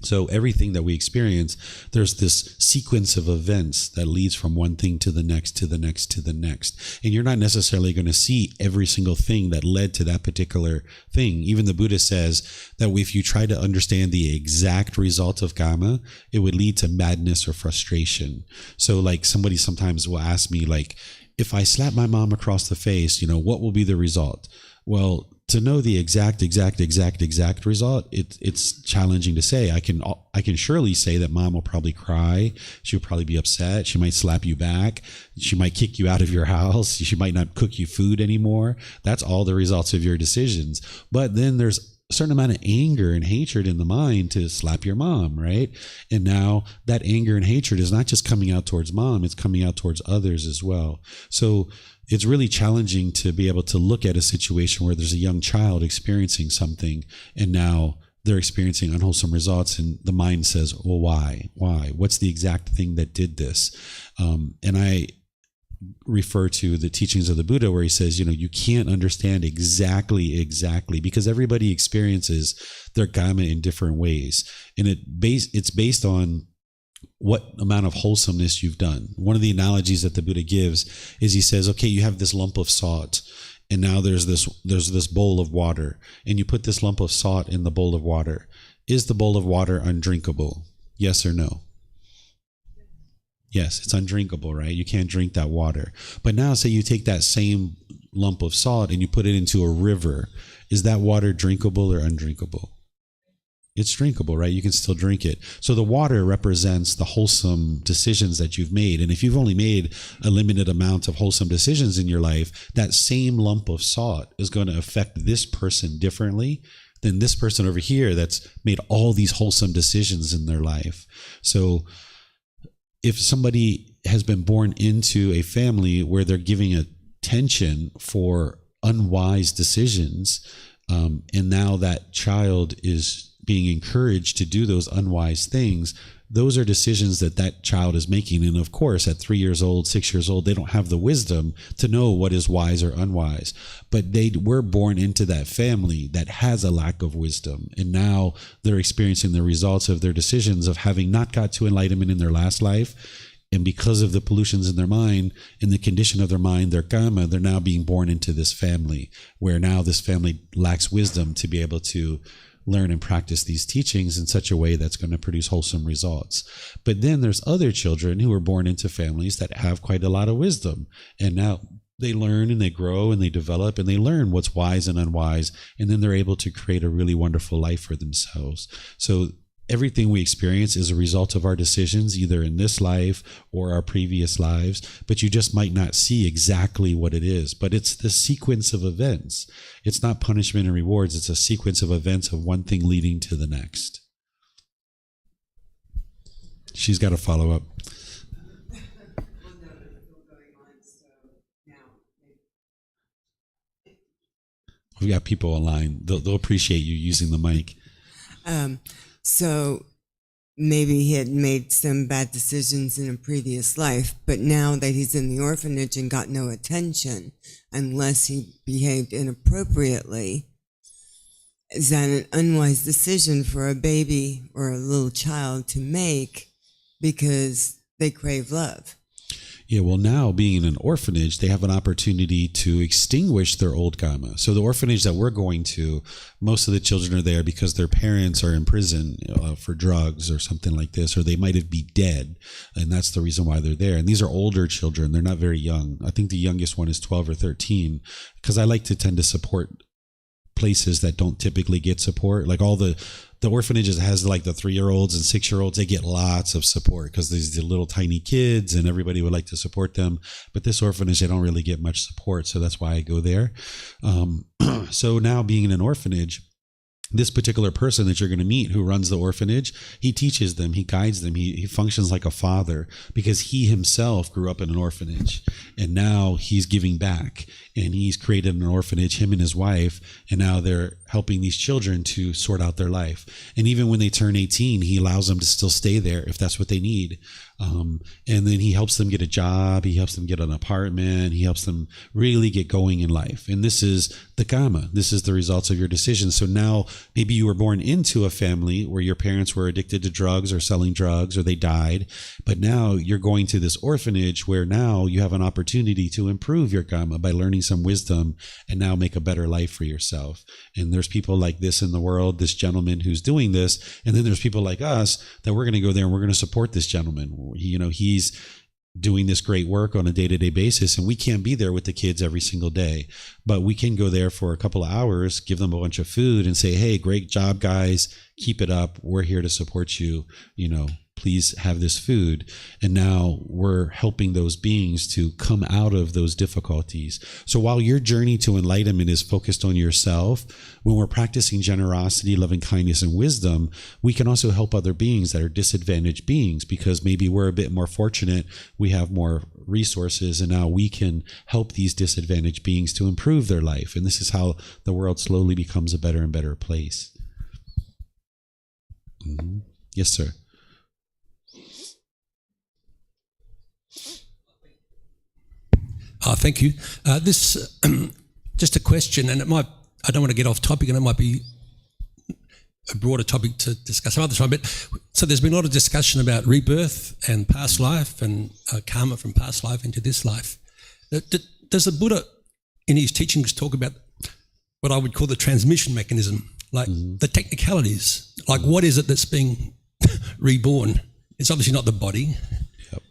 So everything that we experience, there's this sequence of events that leads from one thing to the next, to the next, to the next. And you're not necessarily going to see every single thing that led to that particular thing. Even the Buddha says that if you try to understand the exact result of Kamma, it would lead to madness or frustration. So like somebody sometimes will ask me, like, if I slap my mom across the face, what will be the result? Well, to know the exact result, it's challenging to say. I can surely say that mom will probably cry. She'll probably be upset. She might slap you back. She might kick you out of your house. She might not cook you food anymore. That's all the results of your decisions. But then there's a certain amount of anger and hatred in the mind to slap your mom, right? And now that anger and hatred is not just coming out towards mom, it's coming out towards others as well. So it's really challenging to be able to look at a situation where there's a young child experiencing something and now they're experiencing unwholesome results, and the mind says, well, why? What's the exact thing that did this? And I refer to the teachings of the Buddha where he says, you can't understand exactly because everybody experiences their Kamma in different ways. And it's based on what amount of wholesomeness you've done. One of the analogies that the Buddha gives is he says, okay, you have this lump of salt, and now there's this bowl of water, and you put this lump of salt in the bowl of water. Is the bowl of water undrinkable? Yes or no? Yes, it's undrinkable, right? You can't drink that water. But now say you take that same lump of salt and you put it into a river. Is that water drinkable or undrinkable? It's drinkable, right? You can still drink it. So the water represents the wholesome decisions that you've made. And if you've only made a limited amount of wholesome decisions in your life, that same lump of salt is going to affect this person differently than this person over here that's made all these wholesome decisions in their life. So if somebody has been born into a family where they're giving attention for unwise decisions, and now that child is being encouraged to do those unwise things, those are decisions that child is making. And of course, at 3 years old, 6 years old, they don't have the wisdom to know what is wise or unwise. But they were born into that family that has a lack of wisdom. And now they're experiencing the results of their decisions of having not got to enlightenment in their last life. And because of the pollutions in their mind, in the condition of their mind, their kamma, they're now being born into this family, where now this family lacks wisdom to be able to learn and practice these teachings in such a way that's going to produce wholesome results. But then there's other children who are born into families that have quite a lot of wisdom. And now they learn and they grow and they develop and they learn what's wise and unwise. And then they're able to create a really wonderful life for themselves. So everything we experience is a result of our decisions, either in this life or our previous lives, but you just might not see exactly what it is. But it's the sequence of events. It's not punishment and rewards. It's a sequence of events of one thing leading to the next. She's got to follow up. We got people online. They'll appreciate you using the mic. So maybe he had made some bad decisions in a previous life, but now that he's in the orphanage and got no attention, unless he behaved inappropriately, is that an unwise decision for a baby or a little child to make because they crave love? Yeah, well, now being in an orphanage, they have an opportunity to extinguish their old kamma. So the orphanage that we're going to, most of the children are there because their parents are in prison for drugs or something like this, or they might be dead, and that's the reason why they're there. And these are older children. They're not very young. I think the youngest one is 12 or 13, because I like to tend to support places that don't typically get support. Like all the orphanages has like the 3-year-olds and 6-year-olds, they get lots of support because there's the little tiny kids and everybody would like to support them. But this orphanage, they don't really get much support. So that's why I go there. So now being in an orphanage, this particular person that you're going to meet who runs the orphanage, he teaches them, he guides them, he functions like a father because he himself grew up in an orphanage and now he's giving back and he's created an orphanage, him and his wife, and now they're helping these children to sort out their life. And even when they turn 18, he allows them to still stay there if that's what they need. And then he helps them get a job, he helps them get an apartment, he helps them really get going in life. And this is the kamma. This is the results of your decisions. So now maybe you were born into a family where your parents were addicted to drugs or selling drugs or they died, but now you're going to this orphanage where now you have an opportunity to improve your kamma by learning some wisdom and now make a better life for yourself. And there's people like this in the world, this gentleman who's doing this, and then there's people like us that we're going to go there and we're going to support this gentleman. He's doing this great work on a day-to-day basis, and we can't be there with the kids every single day, but we can go there for a couple of hours, give them a bunch of food and say, hey, great job, guys, keep it up, we're here to support you, please have this food. And now we're helping those beings to come out of those difficulties. So while your journey to enlightenment is focused on yourself, when we're practicing generosity, loving kindness, and wisdom, we can also help other beings that are disadvantaged beings because maybe we're a bit more fortunate, we have more resources, and now we can help these disadvantaged beings to improve their life. And this is how the world slowly becomes a better and better place. Mm-hmm. Yes, sir. Thank you. This just a question, and I don't want to get off topic, and it might be a broader topic to discuss some other time. But so there's been a lot of discussion about rebirth and past life and karma from past life into this life. Does the Buddha, in his teachings, talk about what I would call the transmission mechanism, like the technicalities, like what is it that's being reborn? It's obviously not the body. Yep.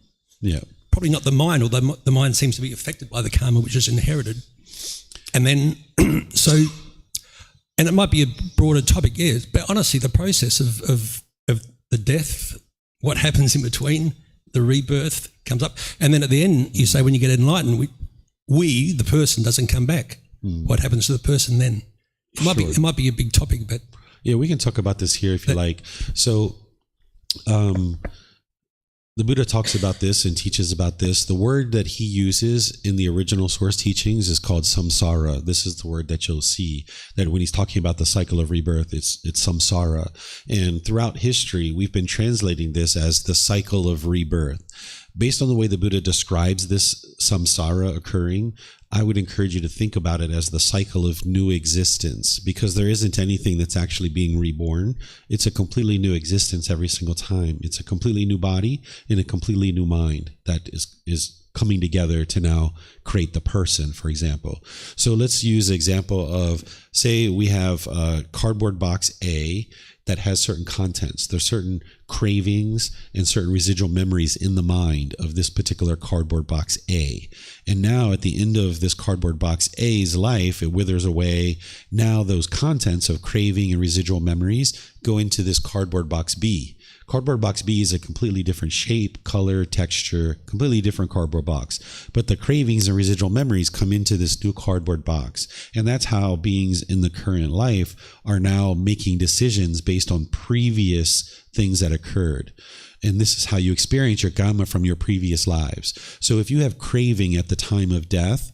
Yeah. Probably not the mind, although the mind seems to be affected by the karma which is inherited. And then, and it might be a broader topic, yes, but honestly, the process of the death, what happens in between, the rebirth comes up, and then at the end, you say when you get enlightened, we the person, doesn't come back. What happens to the person then? It might be a big topic, but yeah, we can talk about this here if you like. So, the Buddha talks about this and teaches about this. The word that he uses in the original source teachings is called samsara. This is the word that you'll see, that when he's talking about the cycle of rebirth, it's samsara. And throughout history, we've been translating this as the cycle of rebirth. Based on the way the Buddha describes this samsara occurring, I would encourage you to think about it as the cycle of new existence, because there isn't anything that's actually being reborn. It's a completely new existence every single time. It's a completely new body and a completely new mind that is coming together to now create the person, for example. So let's use the example of, say we have a cardboard box A that has certain contents. There's certain cravings and certain residual memories in the mind of this particular cardboard box A. And now at the end of this cardboard box A's life, it withers away. Now those contents of craving and residual memories go into this cardboard box B. Cardboard box B is a completely different shape, color, texture, completely different cardboard box. But the cravings and residual memories come into this new cardboard box. And that's how beings in the current life are now making decisions based on previous things that occurred. And this is how you experience your Kamma from your previous lives. So if you have craving at the time of death,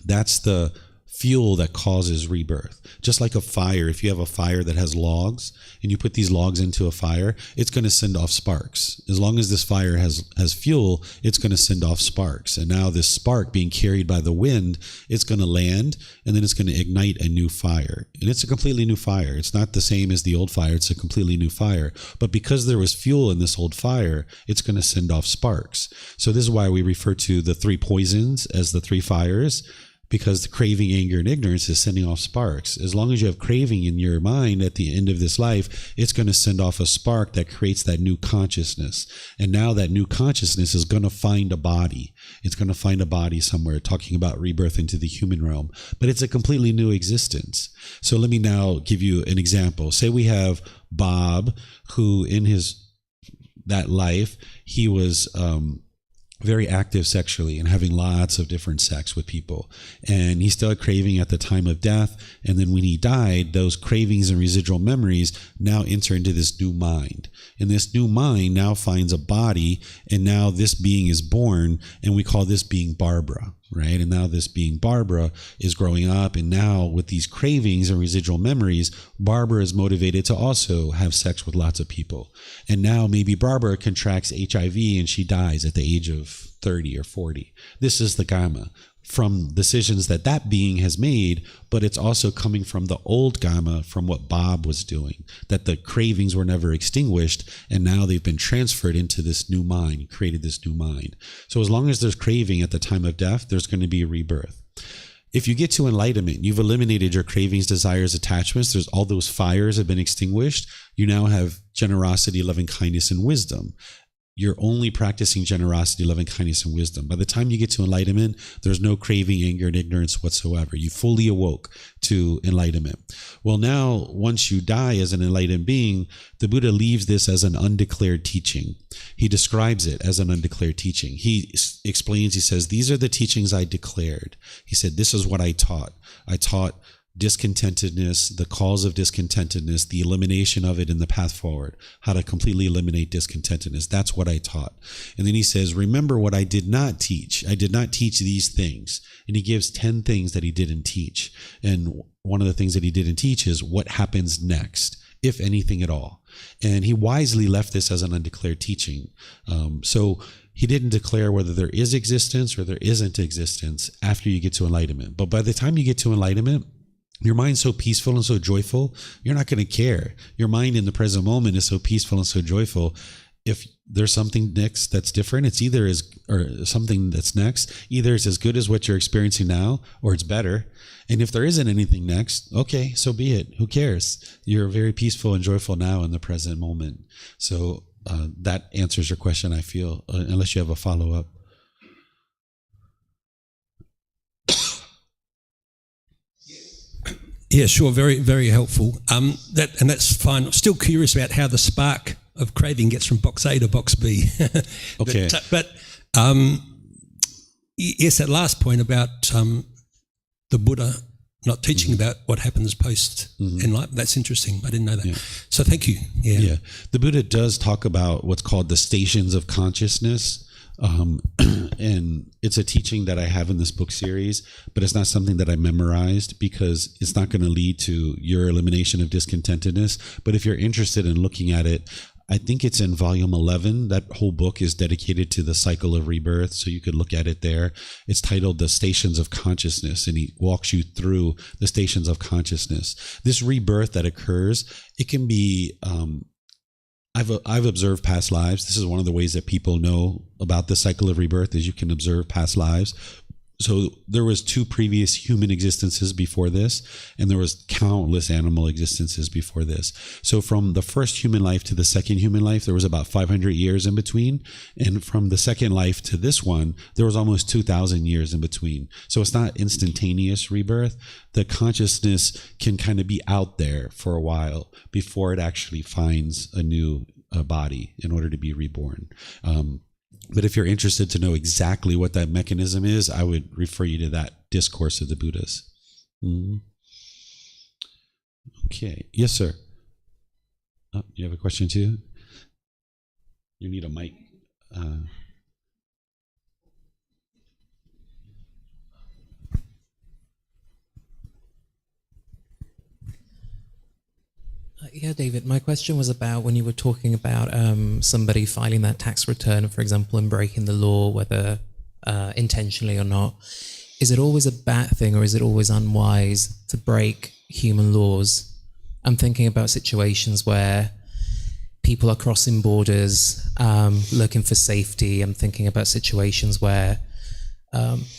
that's the fuel that causes rebirth. Just like a fire, if you have a fire that has logs and you put these logs into a fire, it's going to send off sparks. As long as this fire has fuel, it's going to send off sparks. And now this spark being carried by the wind, it's going to land and then it's going to ignite a new fire. And it's a completely new fire. It's not the same as the old fire. It's a completely new fire. But because there was fuel in this old fire, it's going to send off sparks. So this is why we refer to the three poisons as the three fires, because the craving, anger, and ignorance is sending off sparks. As long as you have craving in your mind at the end of this life, it's going to send off a spark that creates that new consciousness. And now that new consciousness is going to find a body. It's going to find a body somewhere, talking about rebirth into the human realm. But it's a completely new existence. So let me now give you an example. Say we have Bob, who in that life, he was very active sexually and having lots of different sex with people. And he still had craving at the time of death. And then when he died, those cravings and residual memories now enter into this new mind. And this new mind now finds a body, and now this being is born, and we call this being Barbara, right? And now this being Barbara is growing up, and now with these cravings and residual memories, Barbara is motivated to also have sex with lots of people. And now maybe Barbara contracts HIV and she dies at the age of 30 or 40. This is the Kamma from decisions that being has made, but it's also coming from the old Kamma, from what Bob was doing, that the cravings were never extinguished, and now they've been transferred into this new mind, created this new mind. So as long as there's craving at the time of death, there's going to be a rebirth. If you get to enlightenment, you've eliminated your cravings, desires, attachments. There's all those fires have been extinguished. You now have generosity, loving kindness, and wisdom. You're only practicing generosity, loving kindness, and wisdom. By the time you get to enlightenment, there's no craving, anger, and ignorance whatsoever. You fully awoke to enlightenment. Well, now, once you die as an enlightened being, the Buddha leaves this as an undeclared teaching. He describes it as an undeclared teaching. He explains, he says, these are the teachings I declared. He said, this is what I taught. I taught discontentedness, the cause of discontentedness, the elimination of it in the path forward, how to completely eliminate discontentedness. That's what I taught. And then he says, remember what I did not teach. I did not teach these things. And he gives 10 things that he didn't teach. And one of the things that he didn't teach is what happens next, if anything at all. And he wisely left this as an undeclared teaching. So he didn't declare whether there is existence or there isn't existence after you get to enlightenment. But by the time you get to enlightenment, your mind's so peaceful and so joyful, you're not going to care. Your mind in the present moment is so peaceful and so joyful. If there's something next that's different, it's either it's as good as what you're experiencing now, or it's better. And if there isn't anything next, okay, so be it. Who cares? You're very peaceful and joyful now in the present moment. So that answers your question, I feel, unless you have a follow-up. Yeah, sure. Very, very helpful. That's fine. I'm still curious about how the spark of craving gets from box A to box B. Okay. But yes, that last point about the Buddha not teaching about what happens post enlightenment. That's interesting. I didn't know that. Yeah. So thank you. Yeah. The Buddha does talk about what's called the stations of consciousness. And it's a teaching that I have in this book series, but it's not something that I memorized because it's not going to lead to your elimination of discontentedness. But if you're interested in looking at it, I think it's in volume 11. That whole book is dedicated to the cycle of rebirth. So you could look at it there. It's titled The Stations of Consciousness, and he walks you through the stations of consciousness. This rebirth that occurs, it can be, I've observed past lives. This is one of the ways that people know about the cycle of rebirth, is you can observe past lives. So there was 2 previous human existences before this, and there was countless animal existences before this. So from the first human life to the second human life, there was about 500 years in between. And from the second life to this one, there was almost 2,000 years in between. So it's not instantaneous rebirth. The consciousness can kind of be out there for a while before it actually finds a new body in order to be reborn. But if you're interested to know exactly what that mechanism is, I would refer you to that discourse of the Buddhas. Okay. Yes, sir. Oh, you have a question too? You need a mic. Yeah, David, my question was about when you were talking about somebody filing that tax return, for example, and breaking the law, whether intentionally or not. Is it always a bad thing, or is it always unwise to break human laws? I'm thinking about situations where people are crossing borders, looking for safety. I'm thinking about situations where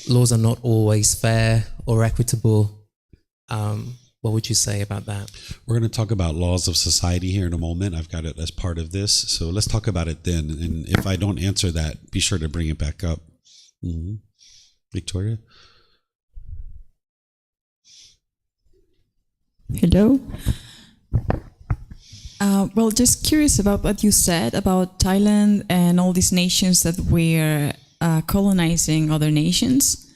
laws are not always fair or equitable. What would you say about that? We're going to talk about laws of society here in a moment. I've got it as part of this. So let's talk about it then. And if I don't answer that, be sure to bring it back up. Victoria? Hello. Well, just curious about what you said about Thailand and all these nations that were colonizing other nations.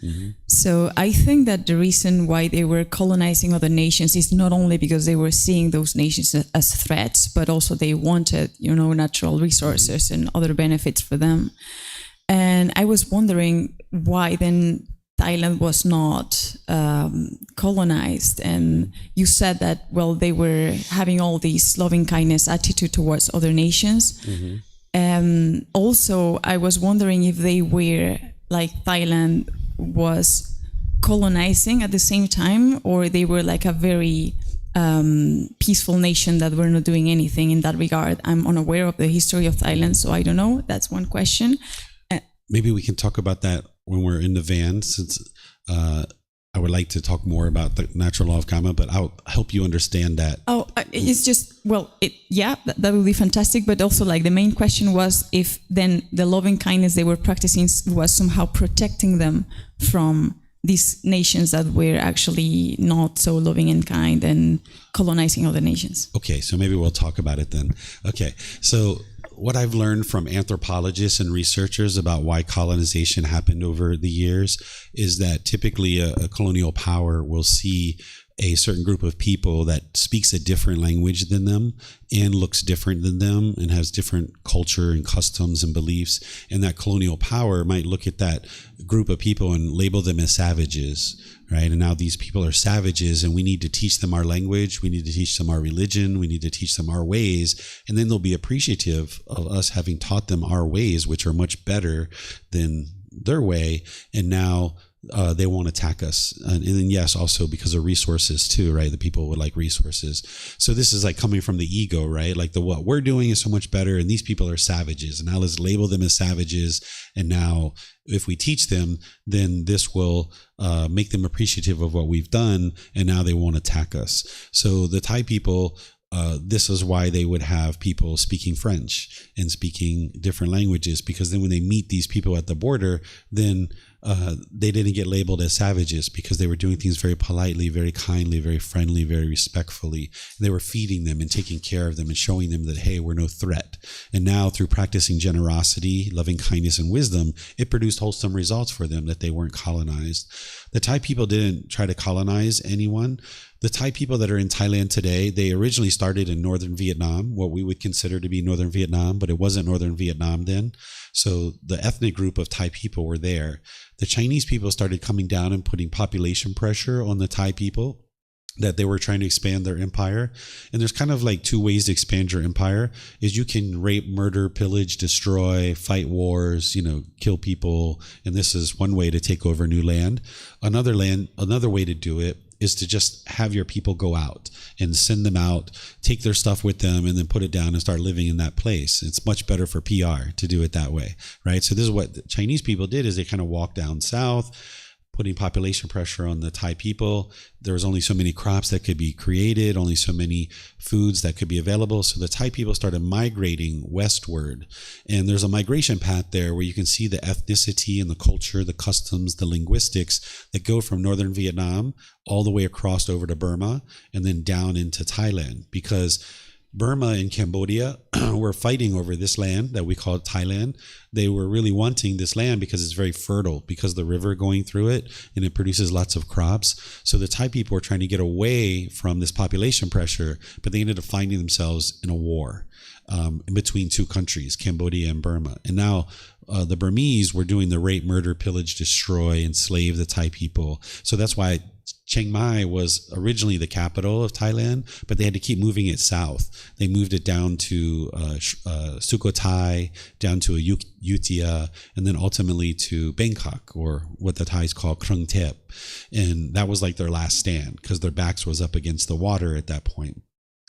So I think that the reason why they were colonizing other nations is not only because they were seeing those nations as threats, but also they wanted, natural resources and other benefits for them. And I was wondering why then Thailand was not colonized. And you said that, well, they were having all this loving kindness attitude towards other nations. Also, I was wondering if they were like Thailand was colonizing at the same time, or they were like a very peaceful nation that were not doing anything in that regard. I'm unaware of the history of Thailand, so I don't know. That's one question. Maybe we can talk about that when we're in the van, since I would like to talk more about the natural law of Kamma, but I'll help you understand that. Oh, it's just, that would be fantastic. But also, like, the main question was if then the loving kindness they were practicing was somehow protecting them from these nations that were actually not so loving and kind and colonizing other nations. Okay, so maybe we'll talk about it then. Okay, so what I've learned from anthropologists and researchers about why colonization happened over the years is that typically a colonial power will see a certain group of people that speaks a different language than them and looks different than them and has different culture and customs and beliefs. And that colonial power might look at that group of people and label them as savages, right? And now these people are savages, and we need to teach them our language. We need to teach them our religion. We need to teach them our ways. And then they'll be appreciative of us having taught them our ways, which are much better than their way. And now they won't attack us. And then yes, also because of resources too, right? The people would like resources. So this is like coming from the ego, right? Like what we're doing is so much better, and these people are savages. And now let's label them as savages. And now if we teach them, then this will make them appreciative of what we've done, and now they won't attack us. So the Thai people, this is why they would have people speaking French and speaking different languages, because then when they meet these people at the border, then they didn't get labeled as savages because they were doing things very politely, very kindly, very friendly, very respectfully. They were feeding them and taking care of them and showing them that, hey, we're no threat. And now through practicing generosity, loving kindness, and wisdom, it produced wholesome results for them, that they weren't colonized. The Thai people didn't try to colonize anyone. The Thai people that are in Thailand today, they originally started in northern Vietnam, what we would consider to be northern Vietnam, but it wasn't northern Vietnam then. So the ethnic group of Thai people were there. The Chinese people started coming down and putting population pressure on the Thai people. that they were trying to expand their empire. And there's kind of like two ways to expand your empire is you can rape, murder, pillage, destroy, fight wars, kill people. And this is one way to take over new land. Another way to do it is to just have your people go out and send them out, take their stuff with them, and then put it down and start living in that place. It's much better for PR to do it that way, right? So this is what the Chinese people did, is they kind of walked down south, putting population pressure on the Thai people. There was only so many crops that could be created, only so many foods that could be available. So the Thai people started migrating westward. And there's a migration path there where you can see the ethnicity and the culture, the customs, the linguistics that go from northern Vietnam all the way across over to Burma and then down into Thailand, because Burma and Cambodia were fighting over this land that we call Thailand. They were really wanting this land because it's very fertile, because of the river going through it, and it produces lots of crops. So the Thai people were trying to get away from this population pressure, but they ended up finding themselves in a war in between two countries, Cambodia and Burma. And now the Burmese were doing the rape, murder, pillage, destroy, enslave the Thai people. So that's why Chiang Mai was originally the capital of Thailand, but they had to keep moving it south. They moved it down to Sukhothai, down to Ayutthaya, and then ultimately to Bangkok, or what the Thais call Krung Thep. And that was like their last stand, because their backs was up against the water at that point.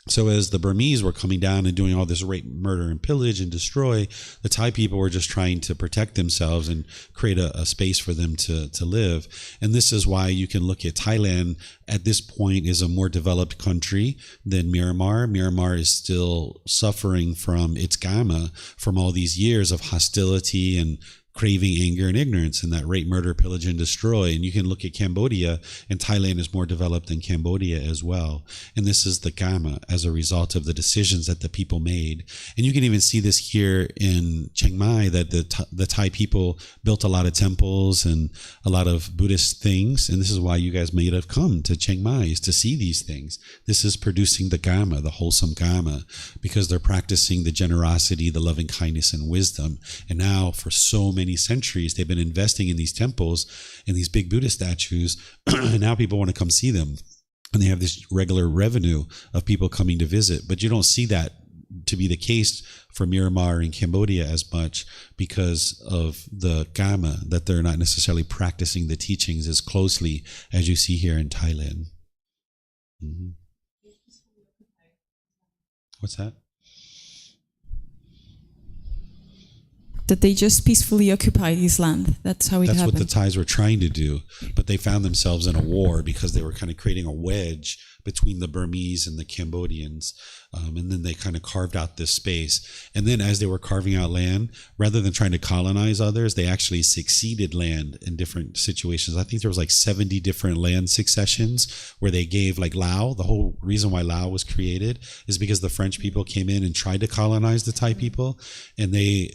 So as the Burmese were coming down and doing all this rape, murder, and pillage and destroy, the Thai people were just trying to protect themselves and create a space for them to live. And this is why you can look at Thailand at this point is a more developed country than Myanmar. Myanmar is still suffering from its Kamma, from all these years of hostility and craving, anger, and ignorance, and that rape, murder, pillage, and destroy. And you can look at Cambodia, and Thailand is more developed than Cambodia as well. And this is the Kamma as a result of the decisions that the people made. And you can even see this here in Chiang Mai, that the Thai people built a lot of temples and a lot of Buddhist things. And this is why you guys may have come to Chiang Mai, is to see these things. This is producing the Kamma, the wholesome Kamma, because they're practicing the generosity, the loving kindness, and wisdom. And now for so many centuries they've been investing in these temples and these big Buddha statues, and now people want to come see them, and they have this regular revenue of people coming to visit. But you don't see that to be the case for Myanmar and Cambodia as much, because of the Kamma, that they're not necessarily practicing the teachings as closely as you see here in Thailand. Mm-hmm. What's that? That they just peacefully occupy this land. That's how it happened. That's what the Thais were trying to do, but they found themselves in a war because they were kind of creating a wedge between the Burmese and the Cambodians. And then they kind of carved out this space. And then as they were carving out land, rather than trying to colonize others, they actually succeeded land in different situations. I think there was like 70 different land successions where they gave, like Lao. The whole reason why Lao was created is because the French people came in and tried to colonize the Thai people. And they,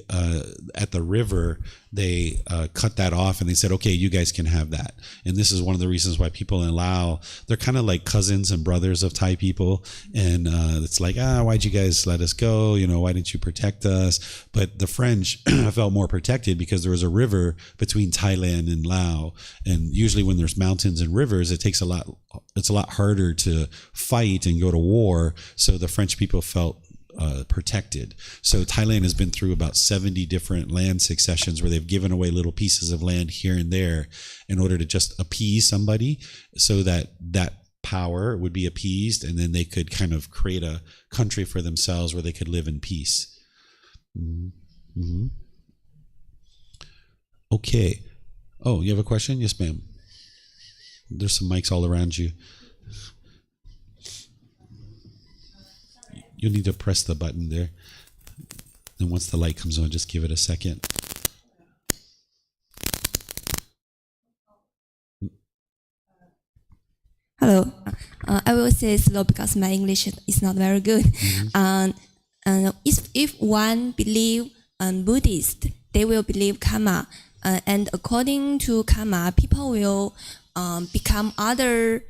at the river, they cut that off and they said, okay, you guys can have that. And this is one of the reasons why people in Lao, they're kind of like cousins and brothers of Thai people. And it's like, why'd you guys let us go? Why didn't you protect us? But the French felt more protected because there was a river between Thailand and Lao. And usually when there's mountains and rivers, it's a lot harder to fight and go to war. So the French people felt protected. So Thailand has been through about 70 different land successions where they've given away little pieces of land here and there in order to just appease somebody, so that power would be appeased, and then they could kind of create a country for themselves where they could live in peace. Mm-hmm. Mm-hmm. Okay. Oh, you have a question? Yes, ma'am. There's some mics all around you. You'll need to press the button there. And once the light comes on, just give it a second. Hello. I will say slow because my English is not very good. Mm-hmm. And if one believe Buddhist, they will believe Kamma. And according to Kamma, people will become other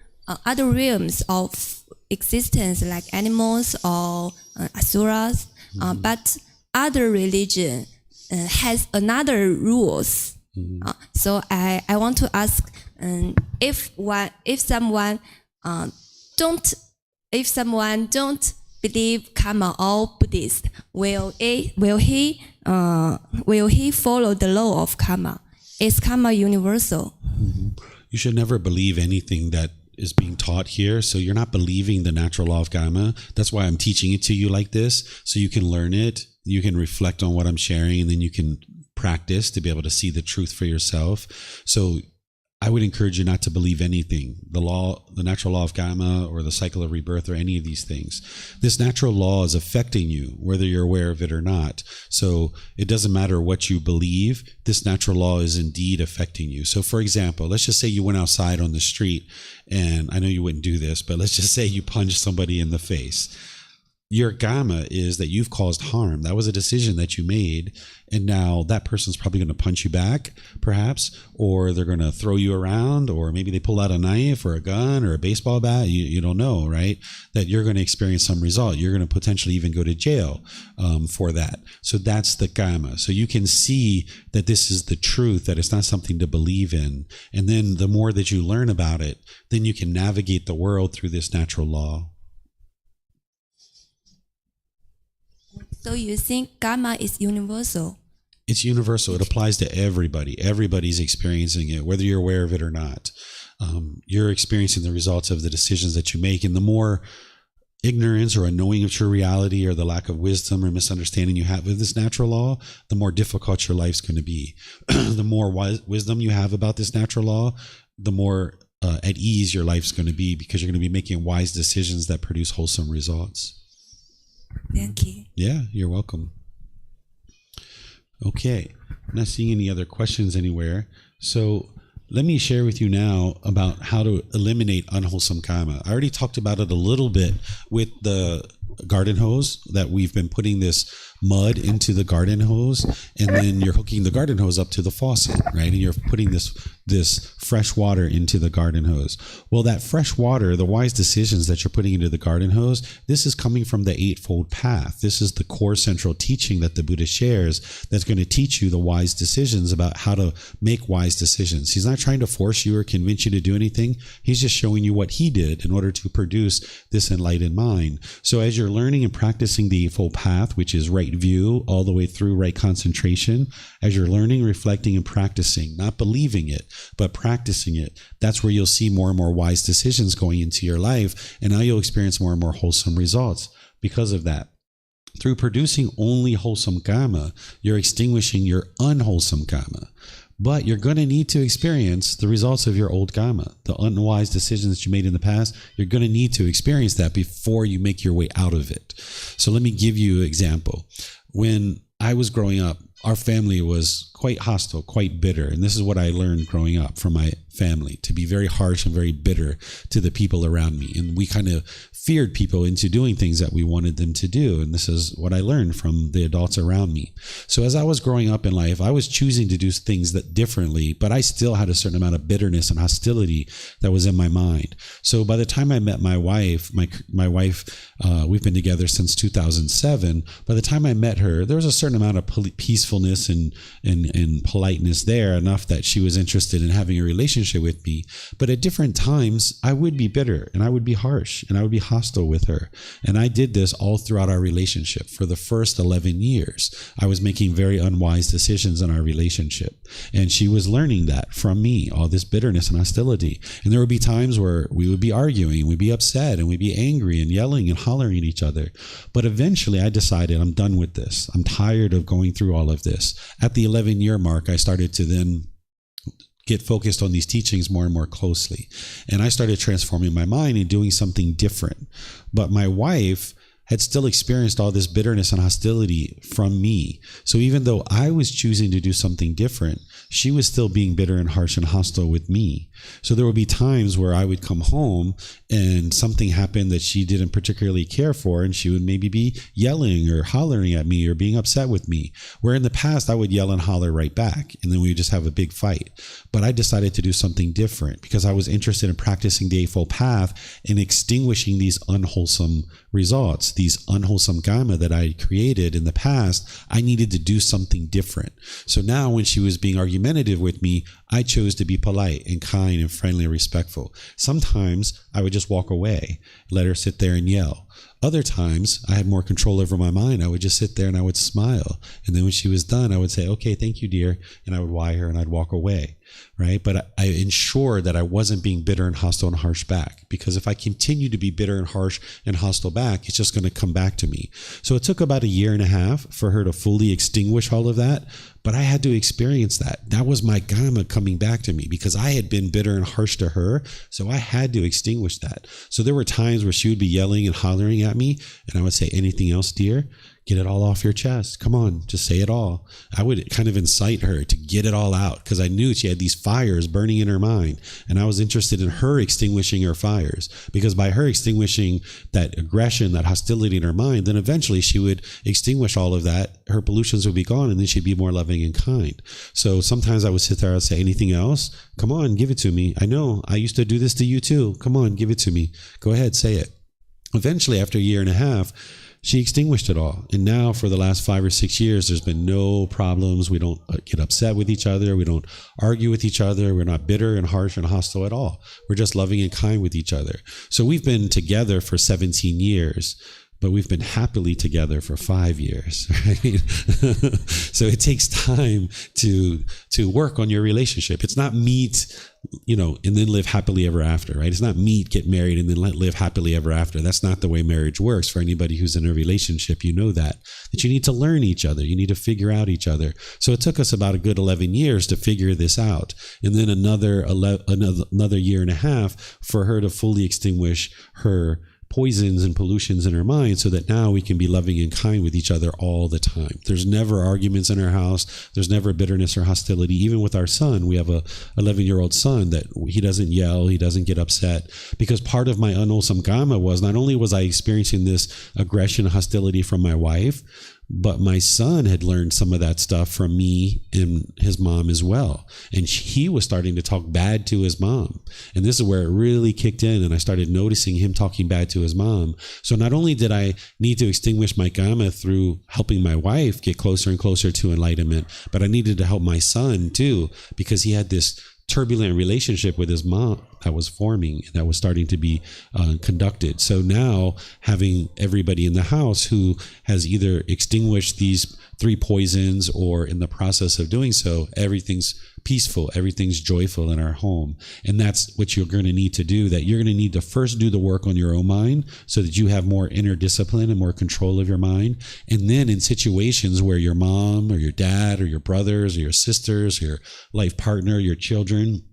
realms of existence, like animals or asuras. Mm-hmm. But other religion has another rules. Mm-hmm. So I want to ask, if someone if someone don't believe karma or Buddhist, will he follow the law of karma? Is karma universal? You should never believe anything that is being taught here. So you're not believing the natural law of Kamma. That's why I'm teaching it to you like this, so you can learn it, you can reflect on what I'm sharing, and then you can practice to be able to see the truth for yourself. So I would encourage you not to believe anything, the natural law of Kamma or the cycle of rebirth or any of these things. This natural law is affecting you, whether you're aware of it or not. So it doesn't matter what you believe, this natural law is indeed affecting you. So for example, let's just say you went outside on the street, and I know you wouldn't do this, but let's just say you punched somebody in the face. Your Kamma is that you've caused harm. That was a decision that you made. And now that person's probably going to punch you back, perhaps, or they're going to throw you around, or maybe they pull out a knife or a gun or a baseball bat. You don't know, right? That you're going to experience some result. You're going to potentially even go to jail for that. So that's the Kamma. So you can see that this is the truth, that it's not something to believe in. And then the more that you learn about it, then you can navigate the world through this natural law. So you think karma is universal? It's universal. It applies to everybody. Everybody's experiencing it, whether you're aware of it or not. You're experiencing the results of the decisions that you make. And the more ignorance or unknowing of true reality, or the lack of wisdom or misunderstanding you have of this natural law, the more difficult your life's going to be. The more wisdom you have about this natural law, the more at ease your life's going to be, because you're going to be making wise decisions that produce wholesome results. Thank you. Yeah, you're welcome. Okay, I'm not seeing any other questions anywhere. So let me share with you now about how to eliminate unwholesome karma. I already talked about it a little bit with the garden hose, that we've been putting this mud into the garden hose, and then you're hooking the garden hose up to the faucet, right? And you're putting this fresh water into the garden hose. Well, that fresh water, the wise decisions that you're putting into the garden hose, this is coming from the Eightfold Path. This is the core central teaching that the Buddha shares, that's going to teach you the wise decisions about how to make wise decisions. He's not trying to force you or convince you to do anything. He's just showing you what he did in order to produce this enlightened mind. So as you're learning and practicing the Eightfold Path, which is right view all the way through right concentration, as you're learning, reflecting, and practicing, not believing it, but practicing it, that's where you'll see more and more wise decisions going into your life. And now you'll experience more and more wholesome results because of that. Through producing only wholesome karma, you're extinguishing your unwholesome karma. But you're going to need to experience the results of your old karma, the unwise decisions that you made in the past. You're going to need to experience that before you make your way out of it. So let me give you an example. When I was growing up, our family was quite hostile, quite bitter. And this is what I learned growing up from my family, to be very harsh and very bitter to the people around me. And we kind of feared people into doing things that we wanted them to do. And this is what I learned from the adults around me. So as I was growing up in life, I was choosing to do things that differently, but I still had a certain amount of bitterness and hostility that was in my mind. So by the time I met my wife, we've been together since 2007. By the time I met her, there was a certain amount of peacefulness and politeness there, enough that she was interested in having a relationship with me. But at different times, I would be bitter and I would be harsh and I would be hostile with her. And I did this all throughout our relationship. For the first 11 years, I was making very unwise decisions in our relationship. And she was learning that from me, all this bitterness and hostility. And there would be times where we would be arguing, we'd be upset, and we'd be angry and yelling and hollering at each other. But eventually I decided, I'm done with this. I'm tired of going through all of this. At the 11-year mark, I started to then get focused on these teachings more and more closely. And I started transforming my mind and doing something different. But my wife had still experienced all this bitterness and hostility from me. So even though I was choosing to do something different, she was still being bitter and harsh and hostile with me. So there would be times where I would come home and something happened that she didn't particularly care for, and she would maybe be yelling or hollering at me or being upset with me. Where in the past I would yell and holler right back, and then we would just have a big fight. But I decided to do something different because I was interested in practicing the Eightfold Path and extinguishing these unwholesome results, these unwholesome kamma that I created in the past, I needed to do something different. So now when she was being argumentative with me, I chose to be polite and kind and friendly and respectful. Sometimes I would just walk away, let her sit there and yell. Other times I had more control over my mind. I would just sit there and I would smile. And then when she was done, I would say, okay, thank you, dear. And I would why her and I'd walk away. Right. But I ensured that I wasn't being bitter and hostile and harsh back, because if I continue to be bitter and harsh and hostile back, it's just going to come back to me. So it took about 1.5 years for her to fully extinguish all of that. But I had to experience that. That was my kamma coming back to me because I had been bitter and harsh to her. So I had to extinguish that. So there were times where she would be yelling and hollering at me, and I would say, anything else, dear? Get it all off your chest. Come on, just say it all. I would kind of incite her to get it all out because I knew she had these fires burning in her mind. And I was interested in her extinguishing her fires, because by her extinguishing that aggression, that hostility in her mind, then eventually she would extinguish all of that. Her pollutions would be gone, and then she'd be more loving and kind. So sometimes I would sit there and say, anything else? Come on, give it to me. I know I used to do this to you too. Come on, give it to me. Go ahead, say it. Eventually, after 1.5 years, she extinguished it all. And now for the last 5 or 6 years, there's been no problems. We don't get upset with each other. We don't argue with each other. We're not bitter and harsh and hostile at all. We're just loving and kind with each other. So we've been together for 17 years, but we've been happily together for 5 years, right? So it takes time to work on your relationship. It's not meet, and then live happily ever after, right? It's not meet, get married, and then live happily ever after. That's not the way marriage works. For anybody who's in a relationship, you know that you need to learn each other. You need to figure out each other. So it took us about a good 11 years to figure this out. And then another 1.5 years for her to fully extinguish her poisons and pollutions in her mind, so that now we can be loving and kind with each other all the time. There's never arguments in our house. There's never bitterness or hostility. Even with our son, we have a 11-year-old son that he doesn't yell, he doesn't get upset, because part of my unwholesome kamma was not only was I experiencing this aggression and hostility from my wife, but my son had learned some of that stuff from me and his mom as well. And he was starting to talk bad to his mom. And this is where it really kicked in. And I started noticing him talking bad to his mom. So not only did I need to extinguish my kamma through helping my wife get closer and closer to enlightenment, but I needed to help my son too, because he had this turbulent relationship with his mom that was forming, that was starting to be conducted. So now having everybody in the house who has either extinguished these 3 poisons or in the process of doing so, everything's peaceful, everything's joyful in our home. And that's what you're going to need to do, that you're going to need to first do the work on your own mind so that you have more inner discipline and more control of your mind. And then in situations where your mom or your dad or your brothers or your sisters or your life partner, your children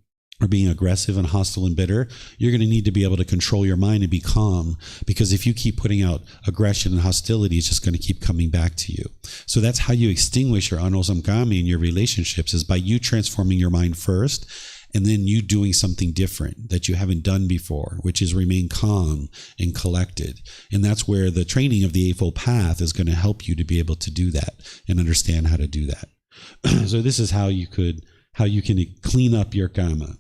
are being aggressive and hostile and bitter, you're going to need to be able to control your mind and be calm, because if you keep putting out aggression and hostility, it's just going to keep coming back to you. So that's how you extinguish your unwholesome kamma in your relationships, is by you transforming your mind first, and then you doing something different that you haven't done before, which is remain calm and collected. And that's where the training of the Eightfold Path is going to help you to be able to do that and understand how to do that. So this is how you can clean up your kamma.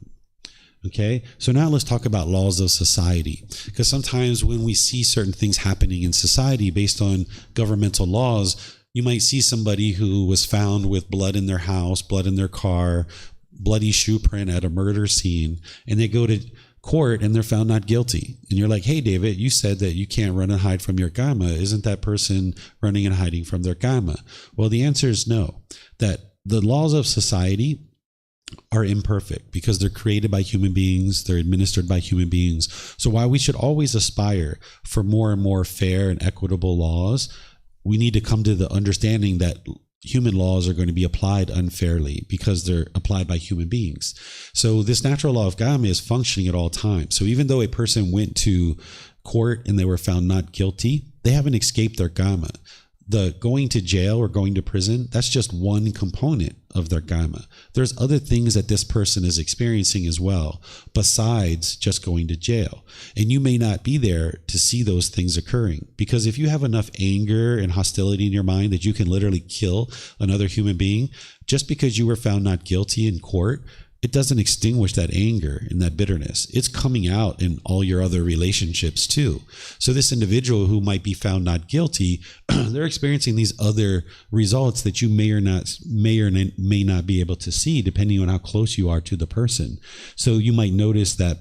Okay, so now let's talk about laws of society, because sometimes when we see certain things happening in society based on governmental laws, you might see somebody who was found with blood in their house, blood in their car, bloody shoe print at a murder scene, and they go to court and they're found not guilty. And you're like, hey, David, you said that you can't run and hide from your kamma. Isn't that person running and hiding from their kamma? Well, the answer is no, that the laws of society are imperfect because they're created by human beings, they're administered by human beings. So while we should always aspire for more and more fair and equitable laws, we need to come to the understanding that human laws are going to be applied unfairly because they're applied by human beings. So this natural law of Kamma is functioning at all times. So even though a person went to court and they were found not guilty, they haven't escaped their kamma. The going to jail or going to prison, that's just one component of their kamma. There's other things that this person is experiencing as well, besides just going to jail. And you may not be there to see those things occurring, because if you have enough anger and hostility in your mind that you can literally kill another human being, just because you were found not guilty in court it doesn't extinguish that anger and that bitterness. It's coming out in all your other relationships too. So this individual who might be found not guilty, they're experiencing these other results that you may or may not be able to see, depending on how close you are to the person. So you might notice that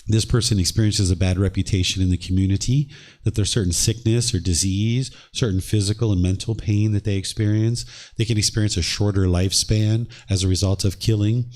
this person experiences a bad reputation in the community, that there's certain sickness or disease, certain physical and mental pain that they experience. They can experience a shorter lifespan as a result of killing.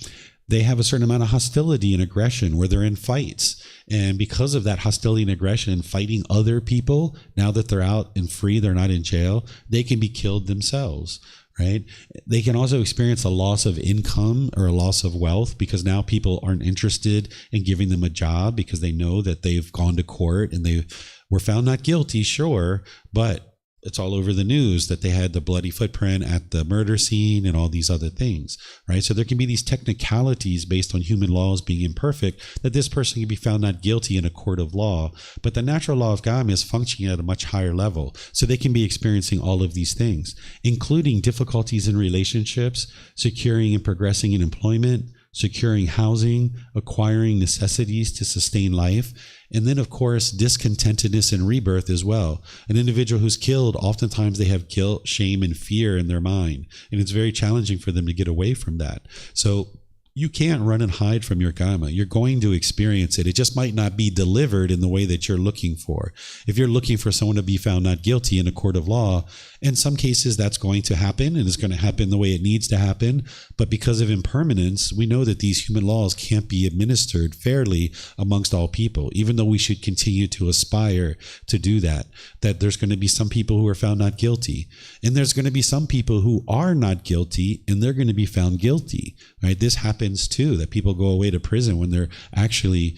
They have a certain amount of hostility and aggression where they're in fights. And because of that hostility and aggression and fighting other people, now that they're out and free, they're not in jail, they can be killed themselves. Right? They can also experience a loss of income or a loss of wealth because now people aren't interested in giving them a job because they know that they've gone to court and they were found not guilty, sure, but it's all over the news that they had the bloody footprint at the murder scene and all these other things, right? So there can be these technicalities based on human laws being imperfect that this person can be found not guilty in a court of law. But the natural law of Kamma is functioning at a much higher level. So they can be experiencing all of these things, including difficulties in relationships, securing and progressing in employment, securing housing, acquiring necessities to sustain life, and then, of course, discontentedness and rebirth as well. An individual who's killed, oftentimes they have guilt, shame, and fear in their mind, and it's very challenging for them to get away from that. So you can't run and hide from your Kamma. You're going to experience it. It just might not be delivered in the way that you're looking for. If you're looking for someone to be found not guilty in a court of law, in some cases that's going to happen, and it's going to happen the way it needs to happen. But because of impermanence, we know that these human laws can't be administered fairly amongst all people, even though we should continue to aspire to do that. That there's going to be some people who are found not guilty, and there's going to be some people who are not guilty, and they're going to be found guilty, right? This happens too, that people go away to prison when they're actually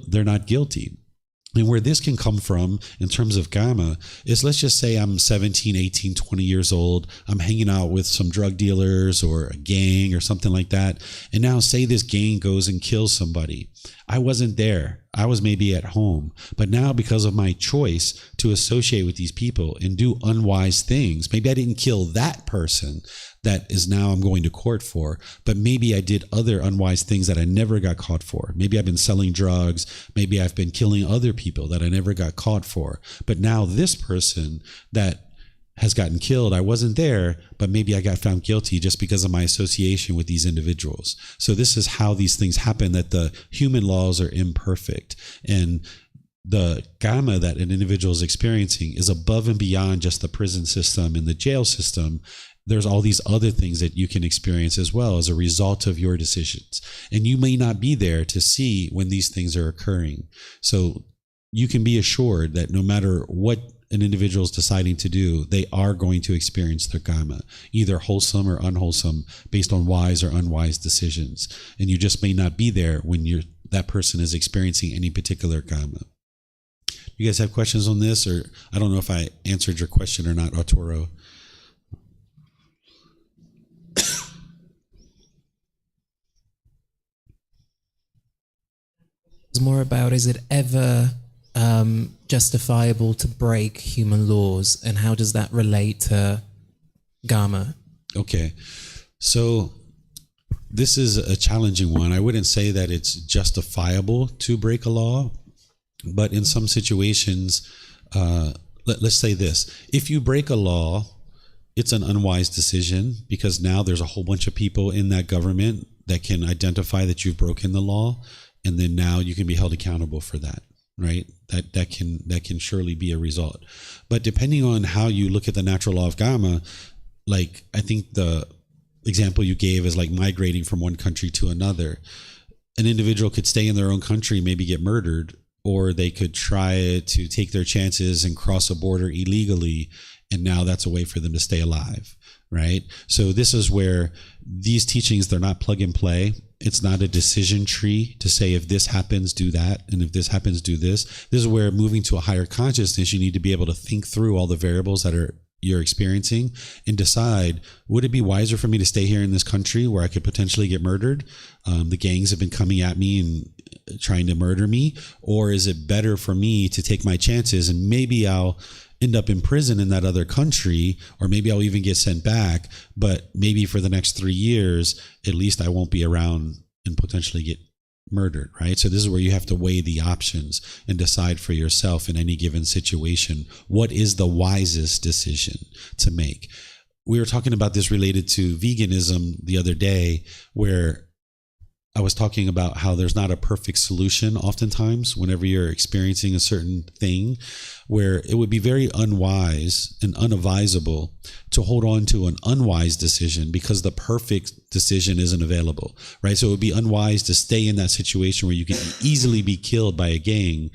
they're not guilty. And where this can come from in terms of Kamma is, let's just say I'm 17, 18, 20 years old. I'm hanging out with some drug dealers or a gang or something like that. And now say this gang goes and kills somebody. I wasn't there. I was maybe at home. But now because of my choice to associate with these people and do unwise things, maybe I didn't kill that person that is now I'm going to court for, but maybe I did other unwise things that I never got caught for. Maybe I've been selling drugs. Maybe I've been killing other people that I never got caught for. But now this person that has gotten killed, I wasn't there, but maybe I got found guilty just because of my association with these individuals. So this is how these things happen, that the human laws are imperfect. And the Kamma that an individual is experiencing is above and beyond just the prison system and the jail system. There's all these other things that you can experience as well as a result of your decisions. And you may not be there to see when these things are occurring. So you can be assured that no matter what an individual is deciding to do, they are going to experience their Kamma, either wholesome or unwholesome, based on wise or unwise decisions. And you just may not be there when that person is experiencing any particular Kamma. You guys have questions on this? Or I don't know if I answered your question or not, Arturo. It's more about, is it ever justifiable to break human laws, and how does that relate to Kamma? Okay, so this is a challenging one. I wouldn't say that it's justifiable to break a law, but in some situations, let's say this. If you break a law, it's an unwise decision because now there's a whole bunch of people in that government that can identify that you've broken the law, and then now you can be held accountable for that. Right? That can surely be a result. But depending on how you look at the natural law of Kamma, like I think the example you gave is like migrating from one country to another. An individual could stay in their own country, maybe get murdered, or they could try to take their chances and cross a border illegally, and now that's a way for them to stay alive. Right? So this is where these teachings, they're not plug and play. It's not a decision tree to say if this happens, do that, and if this happens, do this. This is where moving to a higher consciousness, you need to be able to think through all the variables that you're experiencing and decide, would it be wiser for me to stay here in this country where I could potentially get murdered? The gangs have been coming at me and trying to murder me. Or is it better for me to take my chances and maybe I'll end up in prison in that other country, or maybe I'll even get sent back, but maybe for the next 3 years, at least I won't be around and potentially get murdered, right? So this is where you have to weigh the options and decide for yourself in any given situation, what is the wisest decision to make. We were talking about this related to veganism the other day, where I was talking about how there's not a perfect solution oftentimes whenever you're experiencing a certain thing, where it would be very unwise and unadvisable to hold on to an unwise decision because the perfect decision isn't available, right? So it would be unwise to stay in that situation where you can easily be killed by a gang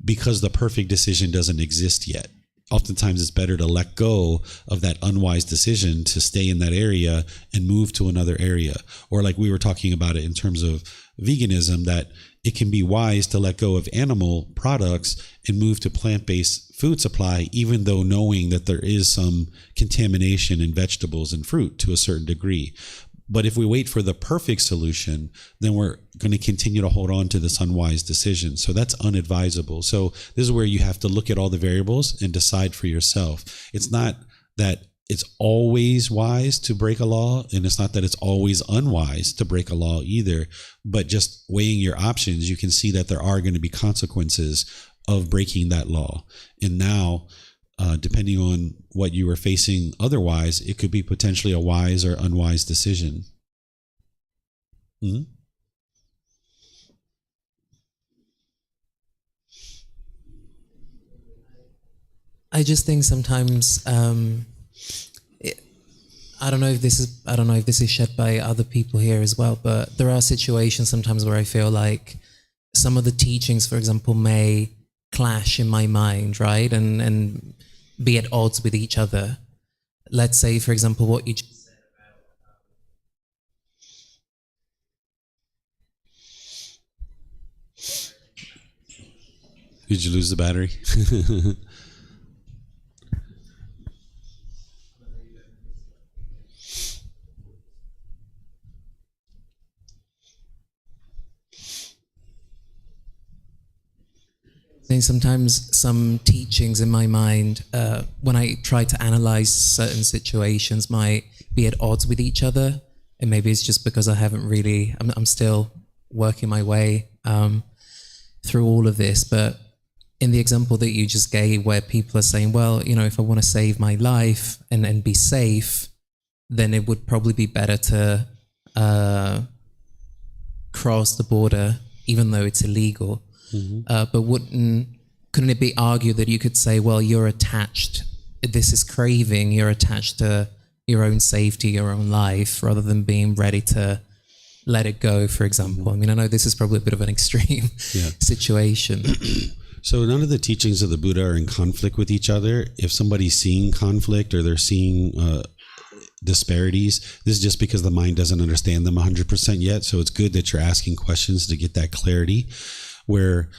because the perfect decision doesn't exist yet. Oftentimes it's better to let go of that unwise decision to stay in that area and move to another area. Or like we were talking about it in terms of veganism, that it can be wise to let go of animal products and move to plant-based food supply, even though knowing that there is some contamination in vegetables and fruit to a certain degree. But if we wait for the perfect solution, then we're going to continue to hold on to this unwise decision. So that's unadvisable. So this is where you have to look at all the variables and decide for yourself. It's not that it's always wise to break a law, and it's not that it's always unwise to break a law either. But just weighing your options, you can see that there are going to be consequences of breaking that law. And now, depending on what you were facing otherwise, it could be potentially a wise or unwise decision. Mm-hmm. I just think sometimes I don't know if this is shared by other people here as well, but there are situations sometimes where I feel like some of the teachings, for example, may clash in my mind, right? And be at odds with each other. Let's say, for example, what you just said about... Did you lose the battery? Sometimes some teachings in my mind, when I try to analyze certain situations, might be at odds with each other. And maybe it's just because I haven't really, I'm still working my way through all of this. But in the example that you just gave, where people are saying, well, you know, if I want to save my life and be safe, then it would probably be better to cross the border, even though it's illegal. Mm-hmm. But couldn't it be argued that you could say, well, you're attached, this is craving, you're attached to your own safety, your own life, rather than being ready to let it go, for example? Mm-hmm. I mean, I know this is probably a bit of an extreme situation. So none of the teachings of the Buddha are in conflict with each other. If somebody's seeing conflict or they're seeing disparities, this is just because the mind doesn't understand them 100% yet. So it's good that you're asking questions to get that clarity, where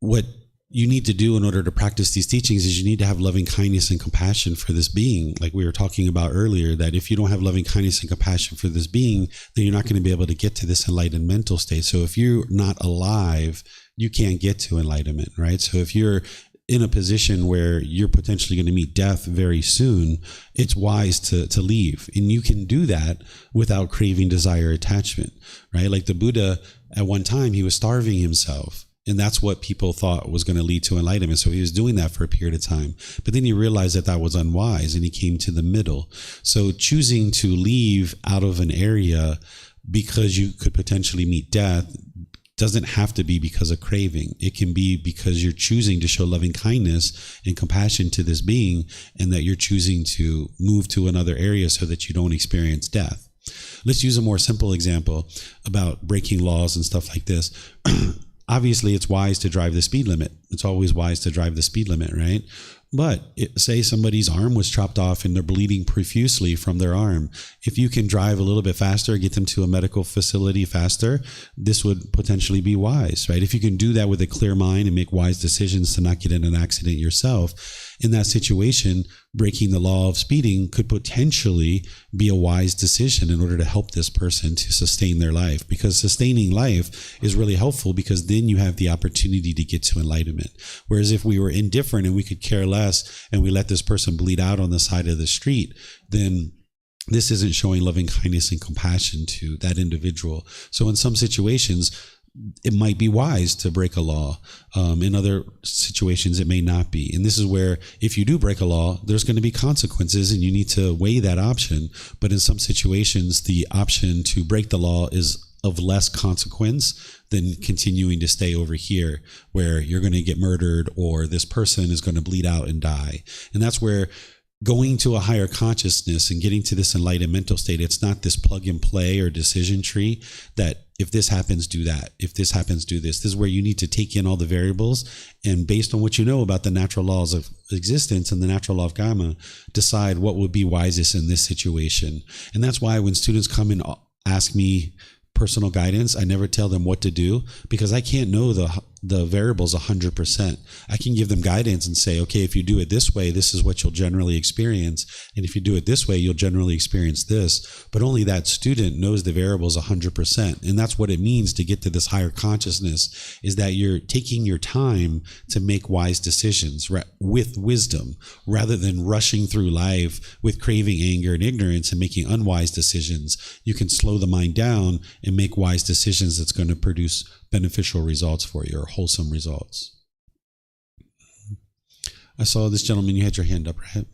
what you need to do in order to practice these teachings is you need to have loving kindness and compassion for this being. Like we were talking about earlier, that if you don't have loving kindness and compassion for this being, then you're not going to be able to get to this enlightened mental state. So if you're not alive, you can't get to enlightenment, right? So if you're in a position where you're potentially going to meet death very soon, it's wise to leave. And you can do that without craving, desire, attachment, right? Like the Buddha, at one time, he was starving himself. And that's what people thought was going to lead to enlightenment. So he was doing that for a period of time. But then he realized that that was unwise, and he came to the middle. So choosing to leave out of an area because you could potentially meet death doesn't have to be because of craving. It can be because you're choosing to show loving kindness and compassion to this being, and that you're choosing to move to another area so that you don't experience death. Let's use a more simple example about breaking laws and stuff like this. Obviously, it's wise to drive the speed limit. It's always wise to drive the speed limit, right? But say somebody's arm was chopped off and they're bleeding profusely from their arm. If you can drive a little bit faster, get them to a medical facility faster, this would potentially be wise, right? If you can do that with a clear mind and make wise decisions to not get in an accident yourself, in that situation, breaking the law of speeding could potentially be a wise decision in order to help this person to sustain their life. Because sustaining life is really helpful, because then you have the opportunity to get to enlightenment. Whereas if we were indifferent and we could care less and we let this person bleed out on the side of the street, then this isn't showing loving kindness and compassion to that individual. So in some situations, it might be wise to break a law. In other situations, it may not be. And this is where, if you do break a law, there's going to be consequences, and you need to weigh that option. But in some situations, the option to break the law is of less consequence than continuing to stay over here where you're going to get murdered or this person is going to bleed out and die. And that's where going to a higher consciousness and getting to this enlightened mental state, it's not this plug and play or decision tree that if this happens, do that. If this happens, do this. This is where you need to take in all the variables, and based on what you know about the natural laws of existence and the natural law of Kamma, decide what would be wisest in this situation. And that's why when students come and ask me personal guidance, I never tell them what to do, because I can't know the variables 100%. I can give them guidance and say, okay, if you do it this way, this is what you'll generally experience. And if you do it this way, you'll generally experience this. But only that student knows the variables 100%. And that's what it means to get to this higher consciousness, is that you're taking your time to make wise decisions with wisdom, rather than rushing through life with craving, anger, and ignorance and making unwise decisions. You can slow the mind down and make wise decisions that's going to produce beneficial results for you, or wholesome results. I saw this gentleman, you had your hand up, right?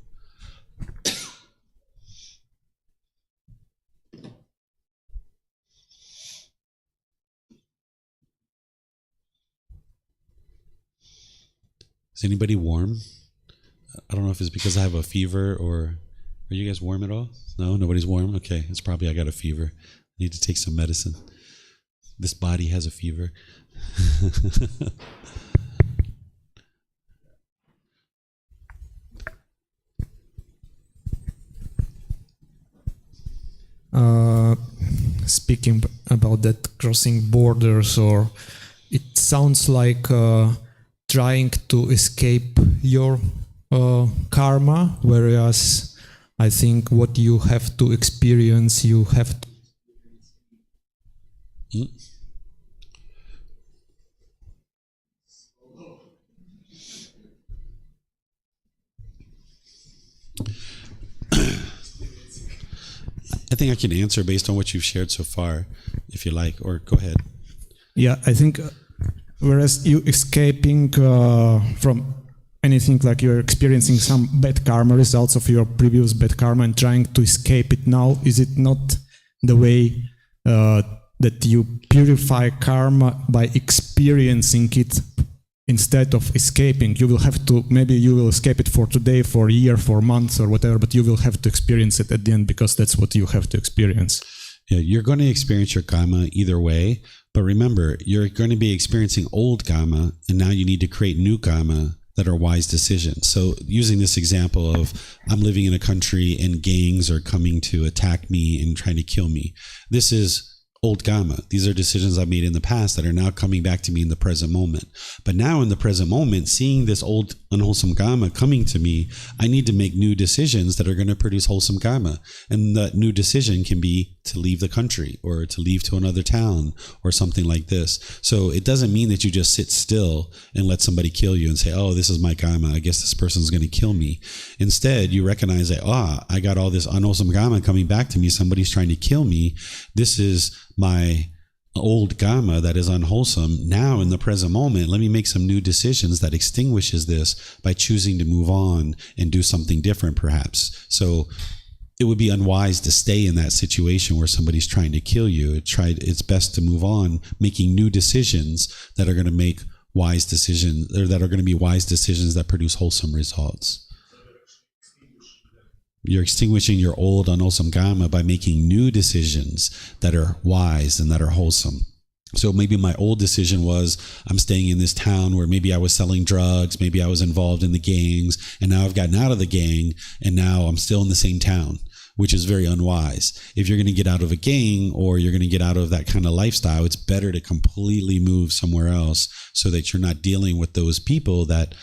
Is anybody warm? I don't know if it's because I have a fever, or are you guys warm at all? No, nobody's warm? Okay, it's probably I got a fever. I need to take some medicine. This body has a fever. Speaking about that crossing borders, or it sounds like trying to escape your karma, whereas I think what you have to experience, you have to. I think I can answer based on what you've shared so far, if you like, or go ahead. Yeah, I think whereas you escaping from anything, like you're experiencing some bad karma, results of your previous bad karma, and trying to escape it now, is it not the way that you purify karma by experiencing it instead of escaping? You will have to, maybe you will escape it for today, for a year, for months or whatever, but you will have to experience it at the end, because that's what you have to experience. Yeah, you're going to experience your karma either way, but remember, you're going to be experiencing old karma, and now you need to create new karma that are wise decisions. So using this example of I'm living in a country and gangs are coming to attack me and trying to kill me. This is old karma. These are decisions I've made in the past that are now coming back to me in the present moment. But now in the present moment, seeing this old unwholesome karma coming to me, I need to make new decisions that are going to produce wholesome karma. And that new decision can be to leave the country, or to leave to another town, or something like this. So it doesn't mean that you just sit still and let somebody kill you and say, oh, this is my karma, I guess this person's going to kill me. Instead, you recognize that, I got all this unwholesome karma coming back to me, somebody's trying to kill me. This is my old karma that is unwholesome. Now in the present moment, let me make some new decisions that extinguishes this by choosing to move on and do something different, perhaps. So it would be unwise to stay in that situation where somebody's trying to kill you. It's best to move on, making new decisions that are going to make wise decisions, or that are going to be wise decisions that produce wholesome results. You're extinguishing your old unwholesome karma by making new decisions that are wise and that are wholesome. So maybe my old decision was, I'm staying in this town where maybe I was selling drugs, maybe I was involved in the gangs, and now I've gotten out of the gang, and now I'm still in the same town, which is very unwise. If you're going to get out of a gang, or you're going to get out of that kind of lifestyle, it's better to completely move somewhere else so that you're not dealing with those people that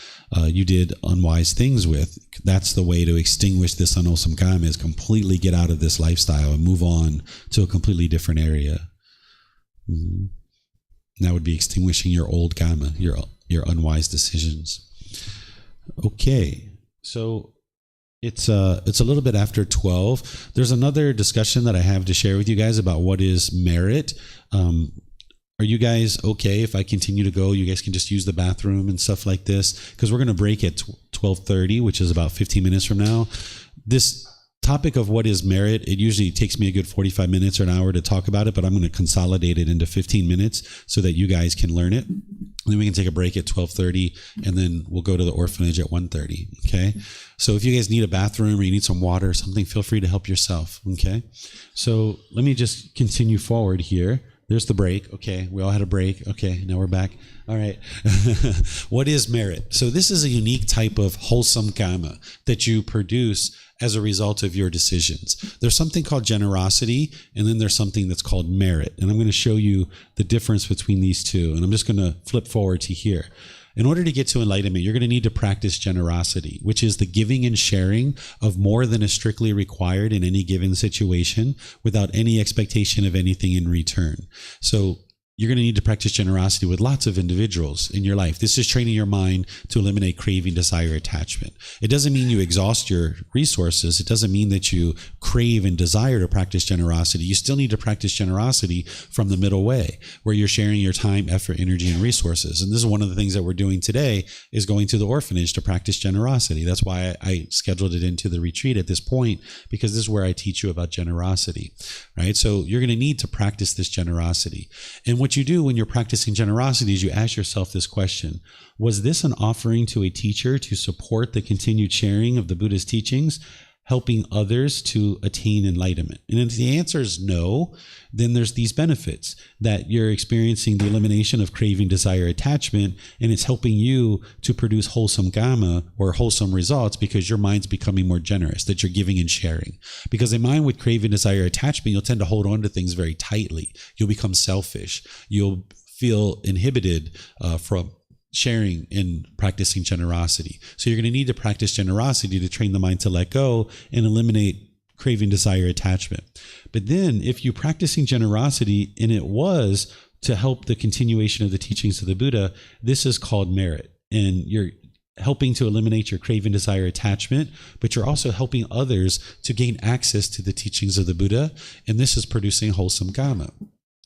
you did unwise things with. That's the way to extinguish this unwholesome karma, is completely get out of this lifestyle and move on to a completely different area. Mm-hmm. That would be extinguishing your old karma, your unwise decisions. Okay, so It's a little bit after 12. There's another discussion that I have to share with you guys about what is merit. Are you guys okay if I continue to go? You guys can just use the bathroom and stuff like this, because we're going to break at 12:30, which is about 15 minutes from now. This topic of what is merit, it usually takes me a good 45 minutes or an hour to talk about it, but I'm going to consolidate it into 15 minutes so that you guys can learn it. And then we can take a break at 12:30, and then we'll go to the orphanage at 1:30. Okay. So if you guys need a bathroom or you need some water or something, feel free to help yourself. Okay. So let me just continue forward here. There's the break. Okay. We all had a break. Okay. Now we're back. All right. What is merit? So this is a unique type of wholesome kamma that you produce as a result of your decisions. There's something called generosity, and then there's something that's called merit. And I'm going to show you the difference between these two. And I'm just going to flip forward to here. In order to get to enlightenment, you're going to need to practice generosity, which is the giving and sharing of more than is strictly required in any given situation without any expectation of anything in return. So you're going to need to practice generosity with lots of individuals in your life. This is training your mind to eliminate craving, desire, attachment. It doesn't mean you exhaust your resources. It doesn't mean that you crave and desire to practice generosity. You still need to practice generosity from the middle way, where you're sharing your time, effort, energy, and resources. And this is one of the things that we're doing today, is going to the orphanage to practice generosity. That's why I scheduled it into the retreat at this point, because this is where I teach you about generosity, right? So you're going to need to practice this generosity. And what you do when you're practicing generosity is you ask yourself this question: was this an offering to a teacher to support the continued sharing of the Buddha's teachings, helping others to attain enlightenment? And if the answer is no, then there's these benefits that you're experiencing the elimination of craving, desire, attachment, and it's helping you to produce wholesome kamma, or wholesome results, because your mind's becoming more generous, that you're giving and sharing. Because a mind with craving, desire, attachment, you'll tend to hold on to things very tightly. You'll become selfish. You'll feel inhibited from sharing and practicing generosity. So you're going to need to practice generosity to train the mind to let go and eliminate craving, desire, attachment. But then if you're practicing generosity and it was to help the continuation of the teachings of the Buddha, this is called merit. And you're helping to eliminate your craving, desire, attachment, but you're also helping others to gain access to the teachings of the Buddha. And this is producing wholesome kamma.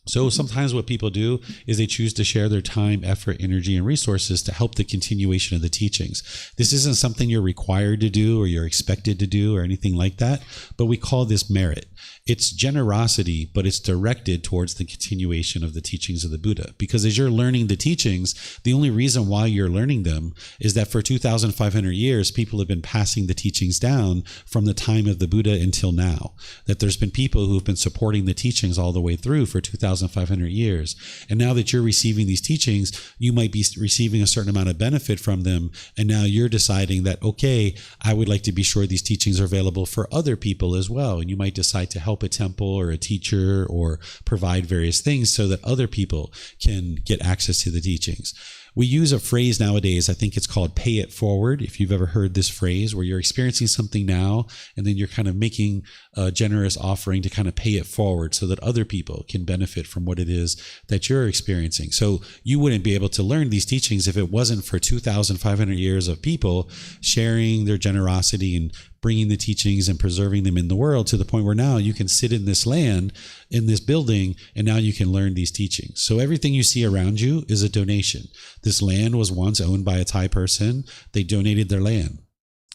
So sometimes what people do is they choose to share their time, effort, energy, and resources to help the continuation of the teachings. This isn't something you're required to do or you're expected to do or anything like that, but we call this merit. It's generosity, but it's directed towards the continuation of the teachings of the Buddha. Because as you're learning the teachings, the only reason why you're learning them is that for 2,500 years, people have been passing the teachings down from the time of the Buddha until now. That there's been people who've been supporting the teachings all the way through for 2,500 years. And now that you're receiving these teachings, you might be receiving a certain amount of benefit from them. And now you're deciding that, okay, I would like to be sure these teachings are available for other people as well. And you might decide to help a temple or a teacher or provide various things so that other people can get access to the teachings. We use a phrase nowadays, I think it's called pay it forward, if you've ever heard this phrase, where you're experiencing something now and then you're kind of making a generous offering to kind of pay it forward so that other people can benefit from what it is that you're experiencing. So you wouldn't be able to learn these teachings if it wasn't for 2,500 years of people sharing their generosity and bringing the teachings and preserving them in the world, to the point where now you can sit in this land, in this building, and now you can learn these teachings. So everything you see around you is a donation. This land was once owned by a Thai person. They donated their land.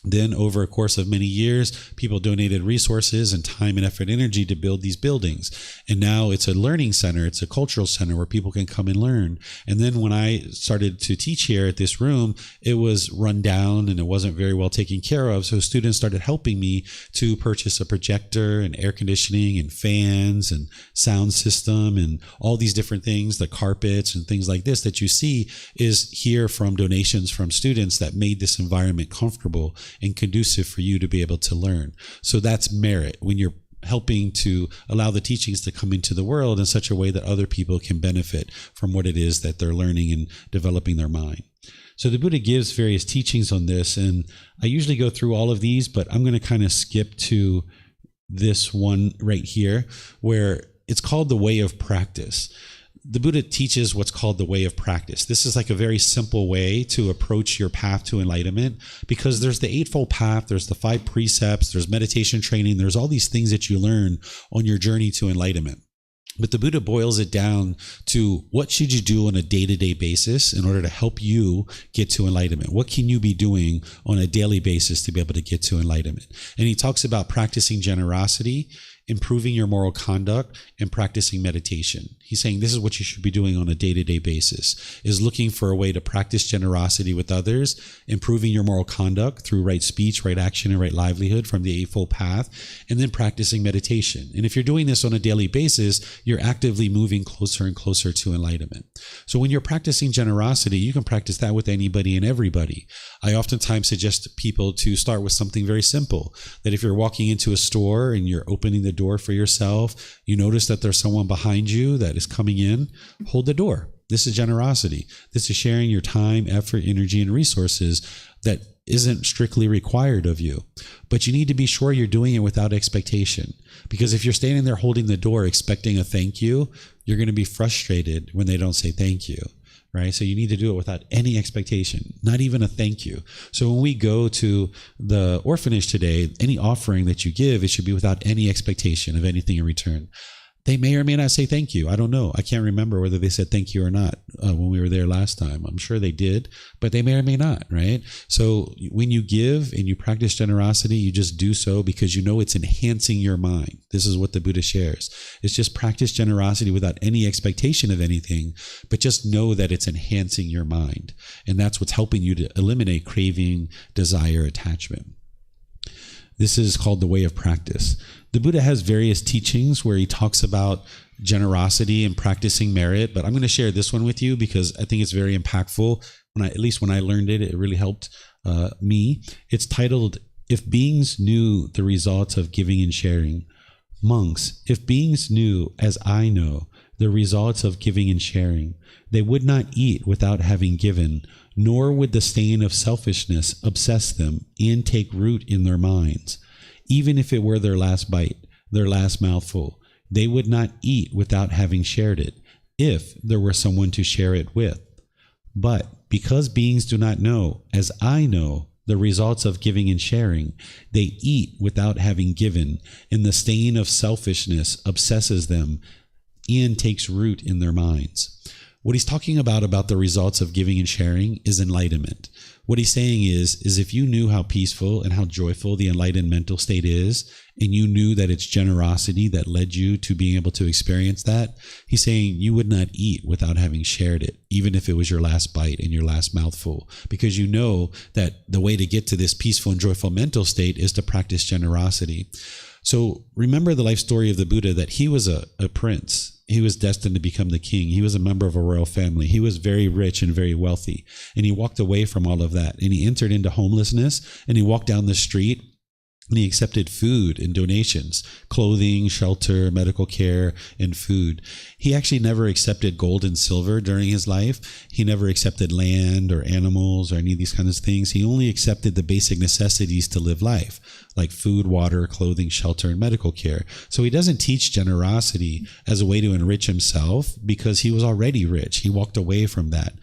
Then over a course of many years, people donated resources and time and effort, energy to build these buildings. And now it's a learning center. It's a cultural center where people can come and learn. And then when I started to teach here at this room, it was run down and it wasn't very well taken care of. So students started helping me to purchase a projector and air conditioning and fans and sound system and all these different things, the carpets and things like this that you see is here from donations from students that made this environment comfortable and conducive for you to be able to learn. So that's merit, when you're helping to allow the teachings to come into the world in such a way that other people can benefit from what it is that they're learning and developing their mind. So the Buddha gives various teachings on this, and I usually go through all of these, but I'm going to kind of skip to this one right here, where it's called the way of practice. the Buddha teaches what's called the way of practice. This is like a very simple way to approach your path to enlightenment, because there's the Eightfold Path, there's the 5 precepts, there's meditation training, there's all these things that you learn on your journey to enlightenment. But the Buddha boils it down to what should you do on a day-to-day basis in order to help you get to enlightenment? What can you be doing on a daily basis to be able to get to enlightenment? And he talks about practicing generosity, improving your moral conduct, and practicing meditation. He's saying this is what you should be doing on a day-to-day basis, is looking for a way to practice generosity with others, improving your moral conduct through right speech, right action, and right livelihood from the Eightfold Path, and then practicing meditation. And if you're doing this on a daily basis, you're actively moving closer and closer to enlightenment. So when you're practicing generosity, you can practice that with anybody and everybody. I oftentimes suggest people to start with something very simple, that if you're walking into a store and you're opening the door for yourself, you notice that there's someone behind you that is coming in, hold the door. This is generosity. This is sharing your time, effort, energy, and resources that isn't strictly required of you. But you need to be sure you're doing it without expectation. Because if you're standing there holding the door expecting a thank you, you're going to be frustrated when they don't say thank you. Right? So you need to do it without any expectation, not even a thank you. So when we go to the orphanage today, any offering that you give, it should be without any expectation of anything in return. They may or may not say thank you. I don't know. I can't remember whether they said thank you or not when we were there last time. I'm sure they did, but they may or may not, right? So when you give and you practice generosity, you just do so because you know it's enhancing your mind. This is what the Buddha shares. It's just practice generosity without any expectation of anything, but just know that it's enhancing your mind. And that's what's helping you to eliminate craving, desire, attachment. This is called the way of practice. The Buddha has various teachings where he talks about generosity and practicing merit, but I'm going to share this one with you because I think it's very impactful. At least when I learned it, it really helped me. It's titled, If Beings Knew the Results of Giving and Sharing. Monks, if beings knew, as I know, the results of giving and sharing, they would not eat without having given, nor would the stain of selfishness obsess them and take root in their minds. Even if it were their last bite, their last mouthful, they would not eat without having shared it, if there were someone to share it with. But because beings do not know, as I know, the results of giving and sharing, they eat without having given, and the stain of selfishness obsesses them and takes root in their minds. What he's talking about the results of giving and sharing is enlightenment. What he's saying is if you knew how peaceful and how joyful the enlightened mental state is, and you knew that it's generosity that led you to being able to experience that, he's saying you would not eat without having shared it, even if it was your last bite and your last mouthful, because you know that the way to get to this peaceful and joyful mental state is to practice generosity. So remember the life story of the Buddha, that he was a prince. He was destined to become the king. He was a member of a royal family. He was very rich and very wealthy. And he walked away from all of that. And he entered into homelessness. And he walked down the street. And he accepted food and donations, clothing, shelter, medical care, and food. He actually never accepted gold and silver during his life. He never accepted land or animals or any of these kinds of things. He only accepted the basic necessities to live life, like food, water, clothing, shelter, and medical care. So he doesn't teach generosity as a way to enrich himself because he was already rich. He walked away from that.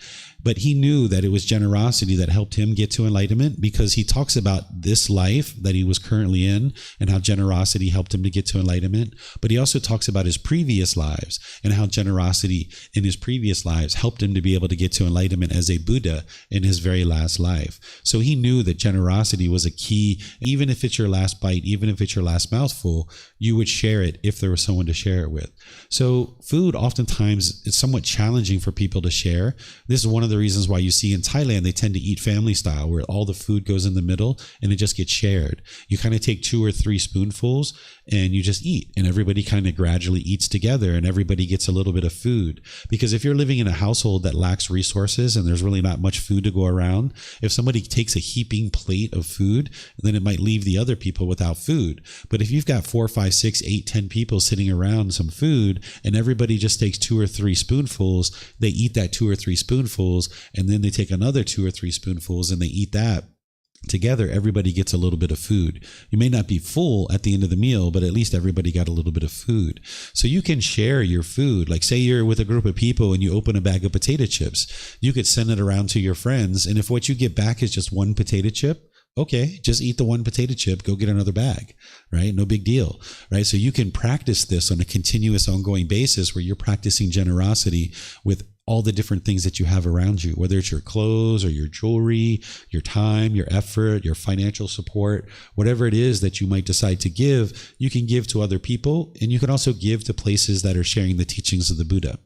But he knew that it was generosity that helped him get to enlightenment, because he talks about this life that he was currently in and how generosity helped him to get to enlightenment. But he also talks about his previous lives and how generosity in his previous lives helped him to be able to get to enlightenment as a Buddha in his very last life. So he knew that generosity was a key. Even if it's your last bite, even if it's your last mouthful, you would share it if there was someone to share it with. So food, oftentimes, it's somewhat challenging for people to share. This is one of the reasons why you see in Thailand, they tend to eat family style, where all the food goes in the middle and it just gets shared. You kind of take 2 or 3 spoonfuls and you just eat, and everybody kind of gradually eats together and everybody gets a little bit of food. Because if you're living in a household that lacks resources and there's really not much food to go around, if somebody takes a heaping plate of food, then it might leave the other people without food. But if you've got 4, 5, 6, 8, 10 people sitting around some food and everybody just takes 2 or 3 spoonfuls, they eat that 2 or 3 spoonfuls, and then they take another 2 or 3 spoonfuls and they eat that. together, everybody gets a little bit of food. You may not be full at the end of the meal, but at least everybody got a little bit of food. So you can share your food. Like say you're with a group of people and you open a bag of potato chips. You could send it around to your friends. And if what you get back is just one potato chip, okay, just eat the one potato chip, go get another bag, right? No big deal, right? So you can practice this on a continuous, ongoing basis where you're practicing generosity with all the different things that you have around you, whether it's your clothes or your jewelry, your time, your effort, your financial support, whatever it is that you might decide to give, you can give to other people. And you can also give to places that are sharing the teachings of the Buddha.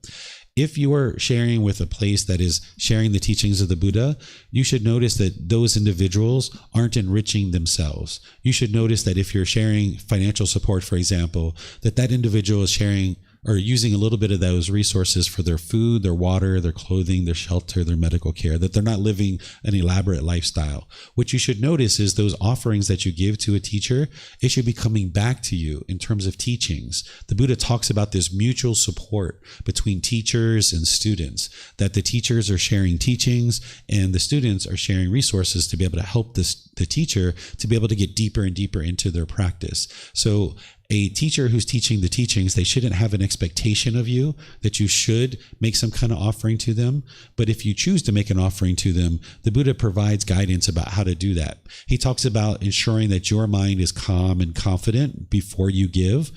If you are sharing with a place that is sharing the teachings of the Buddha, you should notice that those individuals aren't enriching themselves. You should notice that if you're sharing financial support, for example, that individual is sharing or using a little bit of those resources for their food, their water, their clothing, their shelter, their medical care, that they're not living an elaborate lifestyle. What you should notice is those offerings that you give to a teacher, it should be coming back to you in terms of teachings. The Buddha talks about this mutual support between teachers and students, that the teachers are sharing teachings and the students are sharing resources to be able to help the teacher to be able to get deeper and deeper into their practice. So a teacher who's teaching the teachings, they shouldn't have an expectation of you that you should make some kind of offering to them. But if you choose to make an offering to them, the Buddha provides guidance about how to do that. He talks about ensuring that your mind is calm and confident before you give.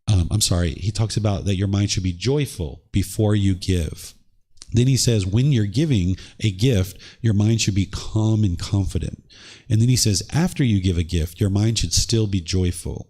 He talks about that your mind should be joyful before you give. Then he says, when you're giving a gift, your mind should be calm and confident. And then he says, after you give a gift, your mind should still be joyful.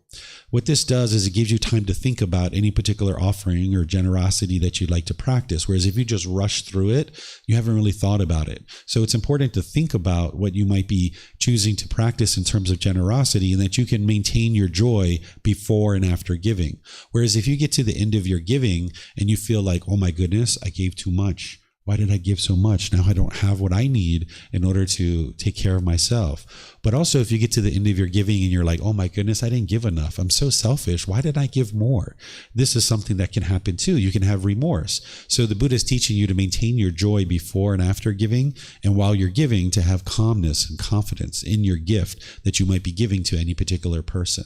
What this does is it gives you time to think about any particular offering or generosity that you'd like to practice. Whereas if you just rush through it, you haven't really thought about it. So it's important to think about what you might be choosing to practice in terms of generosity, and that you can maintain your joy before and after giving. Whereas if you get to the end of your giving and you feel like, oh my goodness, I gave too much. Why did I give so much? Now I don't have what I need in order to take care of myself. But also if you get to the end of your giving and you're like, oh my goodness, I didn't give enough. I'm so selfish. Why did I give more? This is something that can happen too. You can have remorse. So the Buddha is teaching you to maintain your joy before and after giving, and while you're giving, to have calmness and confidence in your gift that you might be giving to any particular person.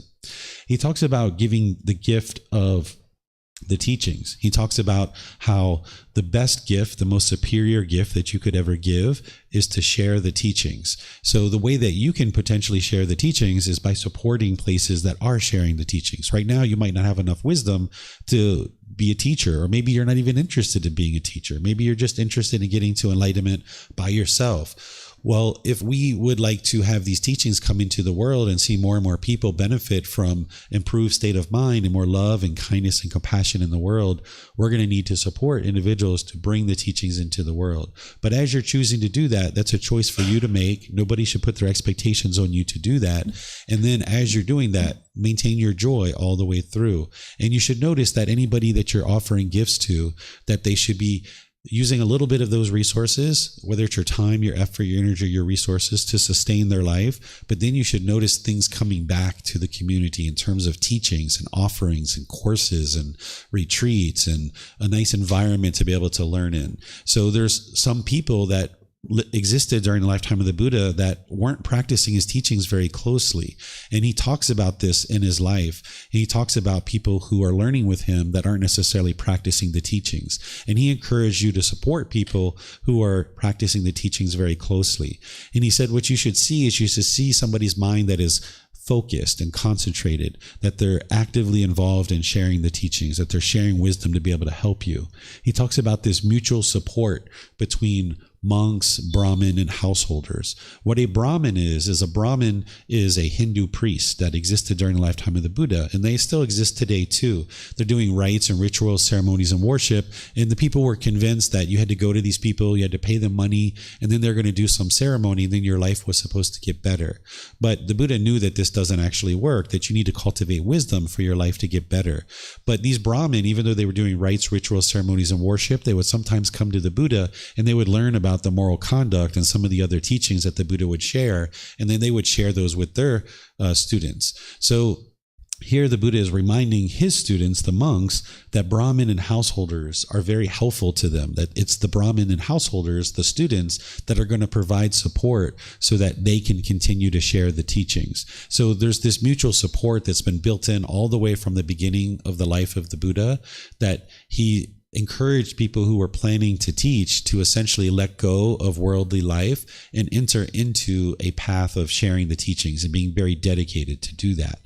He talks about giving the gift of the teachings. He talks about how the best gift, the most superior gift that you could ever give is to share the teachings. So the way that you can potentially share the teachings is by supporting places that are sharing the teachings. Right now, you might not have enough wisdom to be a teacher, or maybe you're not even interested in being a teacher. Maybe you're just interested in getting to enlightenment by yourself. Well, if we would like to have these teachings come into the world and see more and more people benefit from improved state of mind and more love and kindness and compassion in the world, we're going to need to support individuals to bring the teachings into the world. But as you're choosing to do that, that's a choice for you to make. Nobody should put their expectations on you to do that. And then as you're doing that, maintain your joy all the way through. And you should notice that anybody that you're offering gifts to, that they should be using a little bit of those resources, whether it's your time, your effort, your energy, your resources, to sustain their life. But then you should notice things coming back to the community in terms of teachings and offerings and courses and retreats and a nice environment to be able to learn in. So there's some people that existed during the lifetime of the Buddha that weren't practicing his teachings very closely. And he talks about this in his life. He talks about people who are learning with him that aren't necessarily practicing the teachings. And he encouraged you to support people who are practicing the teachings very closely. And he said, what you should see is you should see somebody's mind that is focused and concentrated, that they're actively involved in sharing the teachings, that they're sharing wisdom to be able to help you. He talks about this mutual support between monks, Brahmin, and householders. What a Brahmin is a Brahmin is a Hindu priest that existed during the lifetime of the Buddha, and they still exist today too. They're doing rites and rituals, ceremonies, and worship, and the people were convinced that you had to go to these people, you had to pay them money, and then they're going to do some ceremony, and then your life was supposed to get better. But the Buddha knew that this doesn't actually work, that you need to cultivate wisdom for your life to get better. But these Brahmin, even though they were doing rites, rituals, ceremonies, and worship, they would sometimes come to the Buddha, and they would learn about the moral conduct and some of the other teachings that the Buddha would share, and then they would share those with their students. So here the Buddha is reminding his students, the monks, that Brahmin and householders are very helpful to them, that it's the Brahmin and householders, the students, that are going to provide support so that they can continue to share the teachings. So there's this mutual support that's been built in all the way from the beginning of the life of the Buddha, that he encouraged people who were planning to teach to essentially let go of worldly life and enter into a path of sharing the teachings and being very dedicated to do that.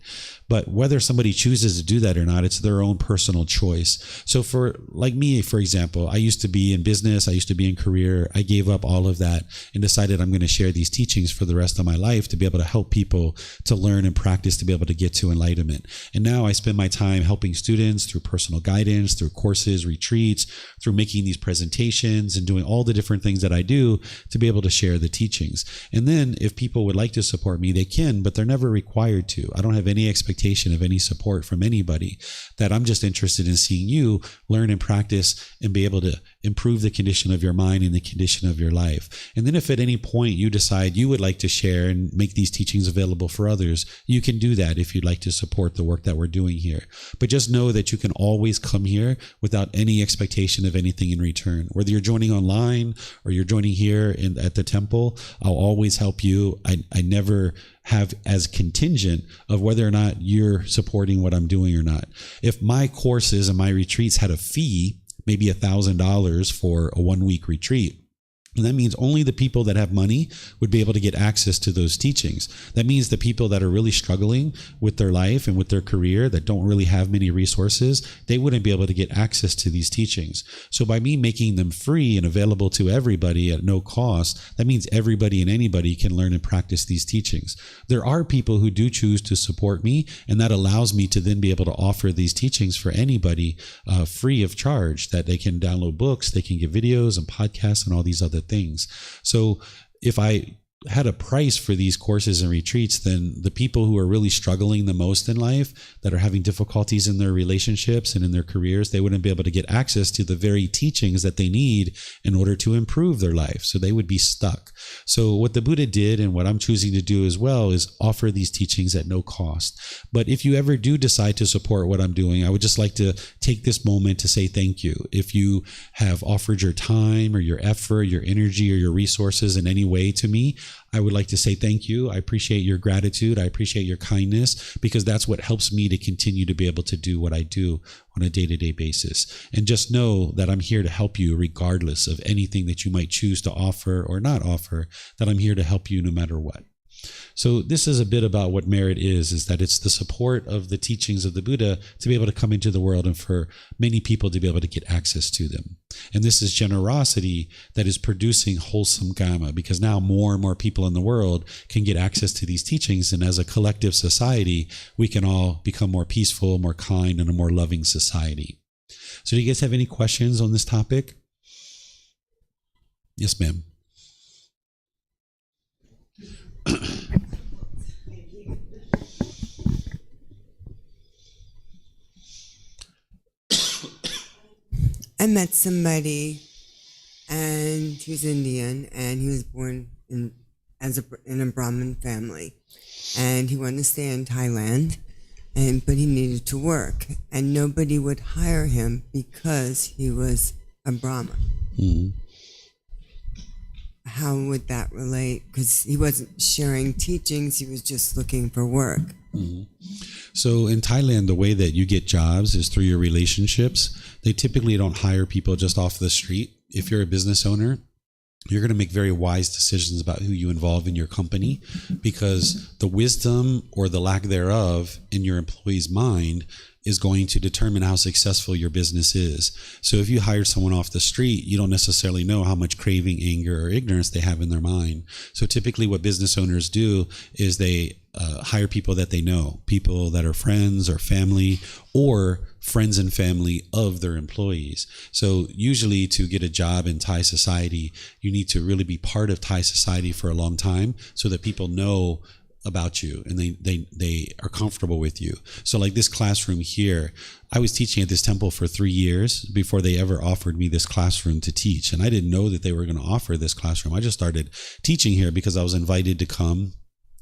But whether somebody chooses to do that or not, it's their own personal choice. So for like me, for example, I used to be in business, I used to be in career. I gave up all of that and decided I'm going to share these teachings for the rest of my life to be able to help people to learn and practice to be able to get to enlightenment. And now I spend my time helping students through personal guidance, through courses, retreats, through making these presentations and doing all the different things that I do to be able to share the teachings. And then if people would like to support me, they can, but they're never required to. I don't have any expectation of any support from anybody. That I'm just interested in seeing you learn and practice and be able to improve the condition of your mind and the condition of your life. And then if at any point you decide you would like to share and make these teachings available for others, you can do that if you'd like to support the work that we're doing here. But just know that you can always come here without any expectation of anything in return. Whether you're joining online or you're joining here at the temple, I'll always help you. I never have as contingent of whether or not you're supporting what I'm doing or not. If my courses and my retreats had a fee, maybe $1,000 for a 1-week retreat, and that means only the people that have money would be able to get access to those teachings. That means the people that are really struggling with their life and with their career, that don't really have many resources, they wouldn't be able to get access to these teachings. So by me making them free and available to everybody at no cost, that means everybody and anybody can learn and practice these teachings. There are people who do choose to support me, and that allows me to then be able to offer these teachings for anybody free of charge, that they can download books, they can get videos and podcasts and all these other things. So if I had a price for these courses and retreats, then the people who are really struggling the most in life, that are having difficulties in their relationships and in their careers, they wouldn't be able to get access to the very teachings that they need in order to improve their life. So they would be stuck. So what the Buddha did, and what I'm choosing to do as well, is offer these teachings at no cost. But if you ever do decide to support what I'm doing, I would just like to take this moment to say thank you. If you have offered your time or your effort, your energy, or your resources in any way to me, I would like to say thank you. I appreciate your gratitude. I appreciate your kindness, because that's what helps me to continue to be able to do what I do on a day-to-day basis. And just know that I'm here to help you regardless of anything that you might choose to offer or not offer, that I'm here to help you no matter what. So this is a bit about what merit is that it's the support of the teachings of the Buddha to be able to come into the world and for many people to be able to get access to them. And this is generosity that is producing wholesome Kamma, because now more and more people in the world can get access to these teachings. And as a collective society, we can all become more peaceful, more kind, and a more loving society. So do you guys have any questions on this topic? Yes, ma'am. I met somebody, and he was Indian, and he was born in a Brahmin family, and he wanted to stay in Thailand, but he needed to work, and nobody would hire him because he was a Brahmin. Mm-hmm. How would that relate? Because he wasn't sharing teachings, he was just looking for work. Mm-hmm. So in Thailand, the way that you get jobs is through your relationships. They typically don't hire people just off the street. If you're a business owner, you're going to make very wise decisions about who you involve in your company, because the wisdom or the lack thereof in your employee's mind is going to determine how successful your business is. So if you hire someone off the street, you don't necessarily know how much craving, anger, or ignorance they have in their mind. So typically what business owners do is they hire people that they know, people that are friends or family, or friends and family of their employees. So usually to get a job in Thai society, you need to really be part of Thai society for a long time so that people know about you and they are comfortable with you. So like this classroom here, I was teaching at this temple for 3 years before they ever offered me this classroom to teach. And I didn't know that they were going to offer this classroom. I just started teaching here because I was invited to come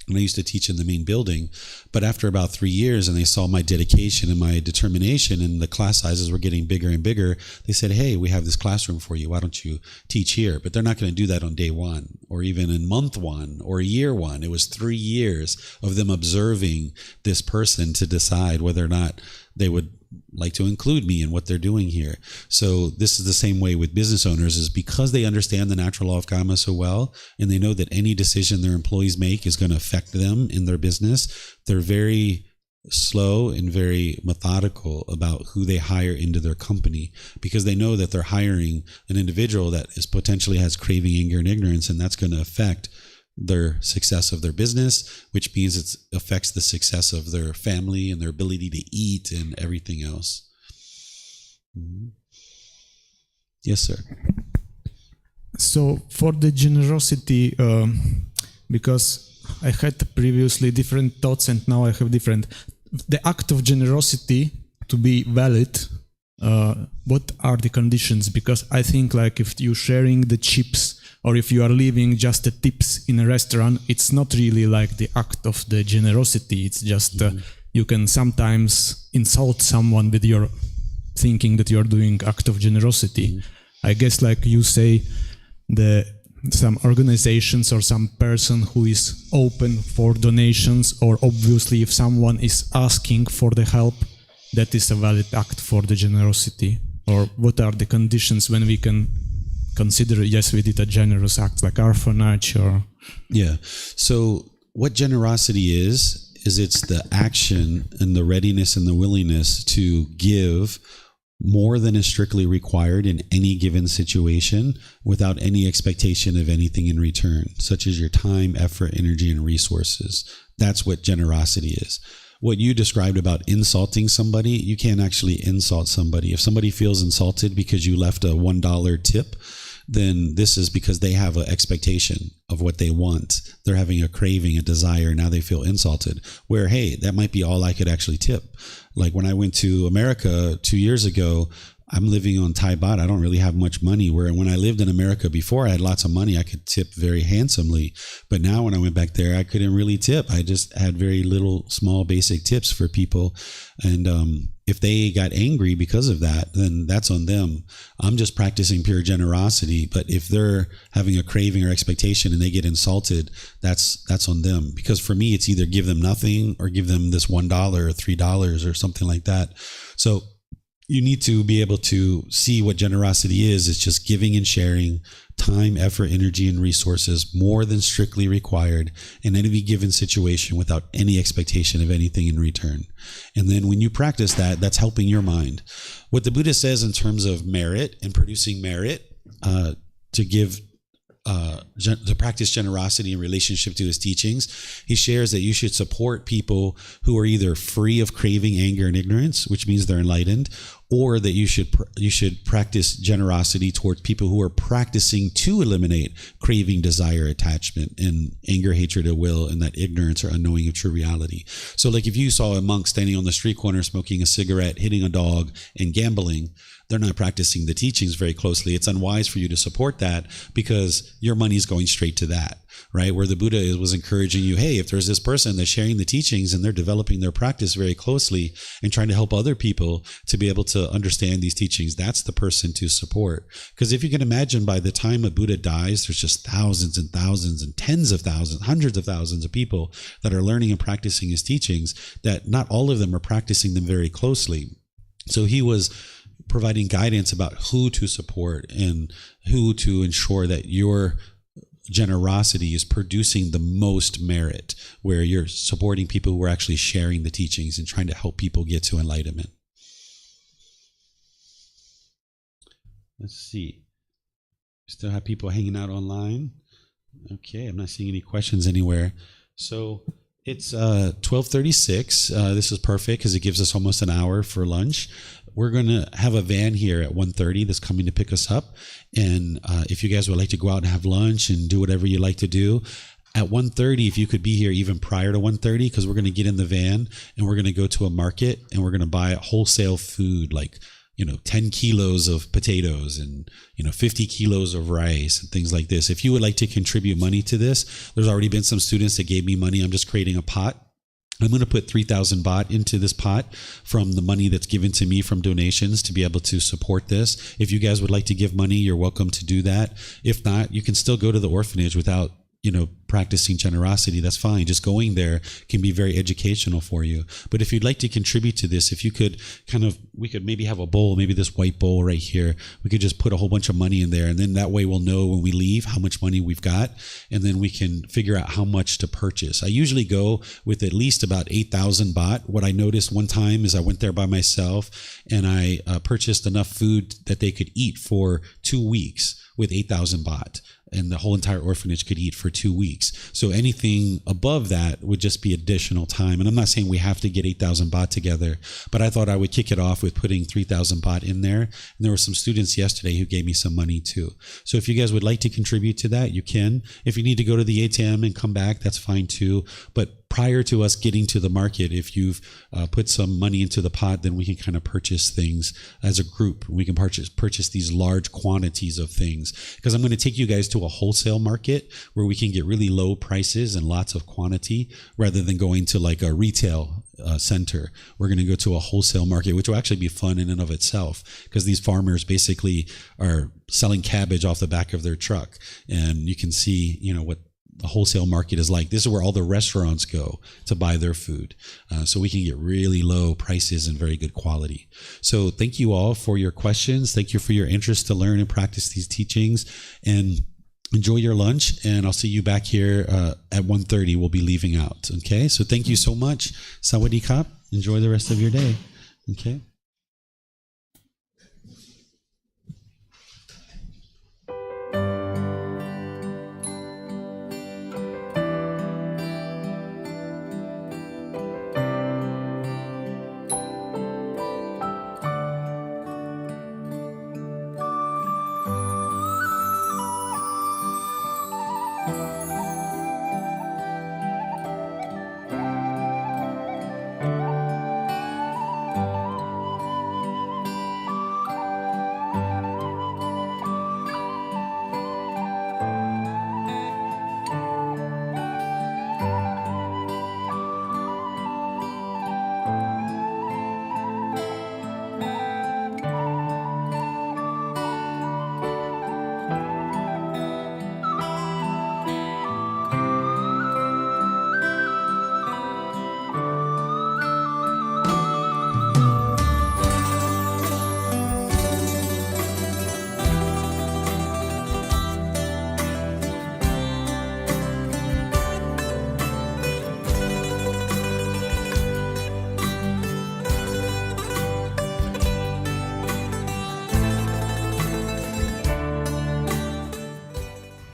And I used to teach in the main building. But after about 3 years, and they saw my dedication and my determination, and the class sizes were getting bigger and bigger, they said, hey, we have this classroom for you. Why don't you teach here? But they're not going to do that on day one, or even in month one, or year one. It was 3 years of them observing this person to decide whether or not they would like to include me in what they're doing here. So this is the same way with business owners, is because they understand the natural law of Kamma so well, and they know that any decision their employees make is going to affect them in their business, they're very slow and very methodical about who they hire into their company, because they know that they're hiring an individual that is potentially has craving, anger, and ignorance, and that's going to affect their success of their business, which means it affects the success of their family and their ability to eat and everything else. Mm-hmm. Yes, sir. So for the generosity, because I had previously different thoughts and now I have different. The act of generosity to be valid, what are the conditions? Because I think like if you're sharing the chips, or if you are leaving just the tips in a restaurant, it's not really like the act of the generosity. It's just you can sometimes insult someone with your thinking that you're doing act of generosity. I guess like you say, some organizations or some person who is open for donations, or obviously if someone is asking for the help, that is a valid act for the generosity. Or what are the conditions when we can consider, yes, we did a generous act like orphanage or... Yeah. So what generosity is it's the action and the readiness and the willingness to give more than is strictly required in any given situation without any expectation of anything in return, such as your time, effort, energy, and resources. That's what generosity is. What you described about insulting somebody, you can't actually insult somebody. If somebody feels insulted because you left a $1 tip, then this is because they have an expectation of what they want. They're having a craving, a desire. Now they feel insulted. Where, hey, that might be all I could actually tip. Like when I went to America 2 years ago, I'm living on Thai baht. I don't really have much money. Where when I lived in America before, I had lots of money. I could tip very handsomely. But now when I went back there, I couldn't really tip. I just had very little, small, basic tips for people. And if they got angry because of that, then that's on them. I'm just practicing pure generosity. But if they're having a craving or expectation and they get insulted, that's on them. Because for me, it's either give them nothing or give them this $1 or $3 or something like that. So you need to be able to see what generosity is. It's just giving and sharing time, effort, energy, and resources more than strictly required in any given situation without any expectation of anything in return. And then when you practice that, that's helping your mind. What the Buddha says in terms of merit and producing merit, to practice generosity in relationship to his teachings, he shares that you should support people who are either free of craving, anger, and ignorance, which means they're enlightened, or that you should practice generosity towards people who are practicing to eliminate craving, desire, attachment, and anger, hatred, ill will, and that ignorance or unknowing of true reality. So like if you saw a monk standing on the street corner smoking a cigarette, hitting a dog, and gambling, they're not practicing the teachings very closely. It's unwise for you to support that because your money's going straight to that, right? Where the Buddha was encouraging you, hey, if there's this person that's sharing the teachings and they're developing their practice very closely and trying to help other people to be able to understand these teachings, that's the person to support. Because if you can imagine, by the time a Buddha dies, there's just thousands and thousands and tens of thousands, hundreds of thousands of people that are learning and practicing his teachings, that not all of them are practicing them very closely. So he was providing guidance about who to support and who to ensure that your generosity is producing the most merit, where you're supporting people who are actually sharing the teachings and trying to help people get to enlightenment. Let's see. Still have people hanging out online. Okay, I'm not seeing any questions anywhere. So it's 12:36. This is perfect because it gives us almost an hour for lunch. We're going to have a van here at 1:30 that's coming to pick us up. And if you guys would like to go out and have lunch and do whatever you like to do, at 1:30, if you could be here even prior to 1:30, because we're going to get in the van and we're going to go to a market and we're going to buy wholesale food, like 10 kilos of potatoes and 50 kilos of rice and things like this. If you would like to contribute money to this, there's already been some students that gave me money. I'm just creating a pot. I'm going to put 3,000 baht into this pot from the money that's given to me from donations to be able to support this. If you guys would like to give money, you're welcome to do that. If not, you can still go to the orphanage without practicing generosity. That's fine. Just going there can be very educational for you. But if you'd like to contribute to this, if you could we could maybe have a bowl, maybe this white bowl right here. We could just put a whole bunch of money in there. And then that way we'll know when we leave how much money we've got. And then we can figure out how much to purchase. I usually go with at least about 8,000 baht. What I noticed one time is I went there by myself and I purchased enough food that they could eat for 2 weeks with 8,000 baht. And the whole entire orphanage could eat for 2 weeks. So anything above that would just be additional time. And I'm not saying we have to get 8,000 baht together, but I thought I would kick it off with putting 3,000 baht in there. And there were some students yesterday who gave me some money too. So if you guys would like to contribute to that, you can. If you need to go to the ATM and come back, that's fine too. But prior to us getting to the market, if you've put some money into the pot, then we can kind of purchase things as a group. We can purchase these large quantities of things, because I'm going to take you guys to a wholesale market where we can get really low prices and lots of quantity rather than going to like a retail center. We're going to go to a wholesale market, which will actually be fun in and of itself, because these farmers basically are selling cabbage off the back of their truck, and you can see, what the wholesale market is like. This is where all the restaurants go to buy their food. So we can get really low prices and very good quality. So thank you all for your questions. Thank you for your interest to learn and practice these teachings, and enjoy your lunch. And I'll see you back here at 1:30. We'll be leaving out. Okay. So thank you so much. Sawadee Kap. Enjoy the rest of your day. Okay.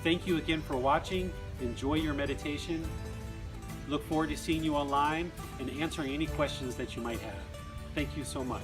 Thank you again for watching. Enjoy your meditation. Look forward to seeing you online and answering any questions that you might have. Thank you so much.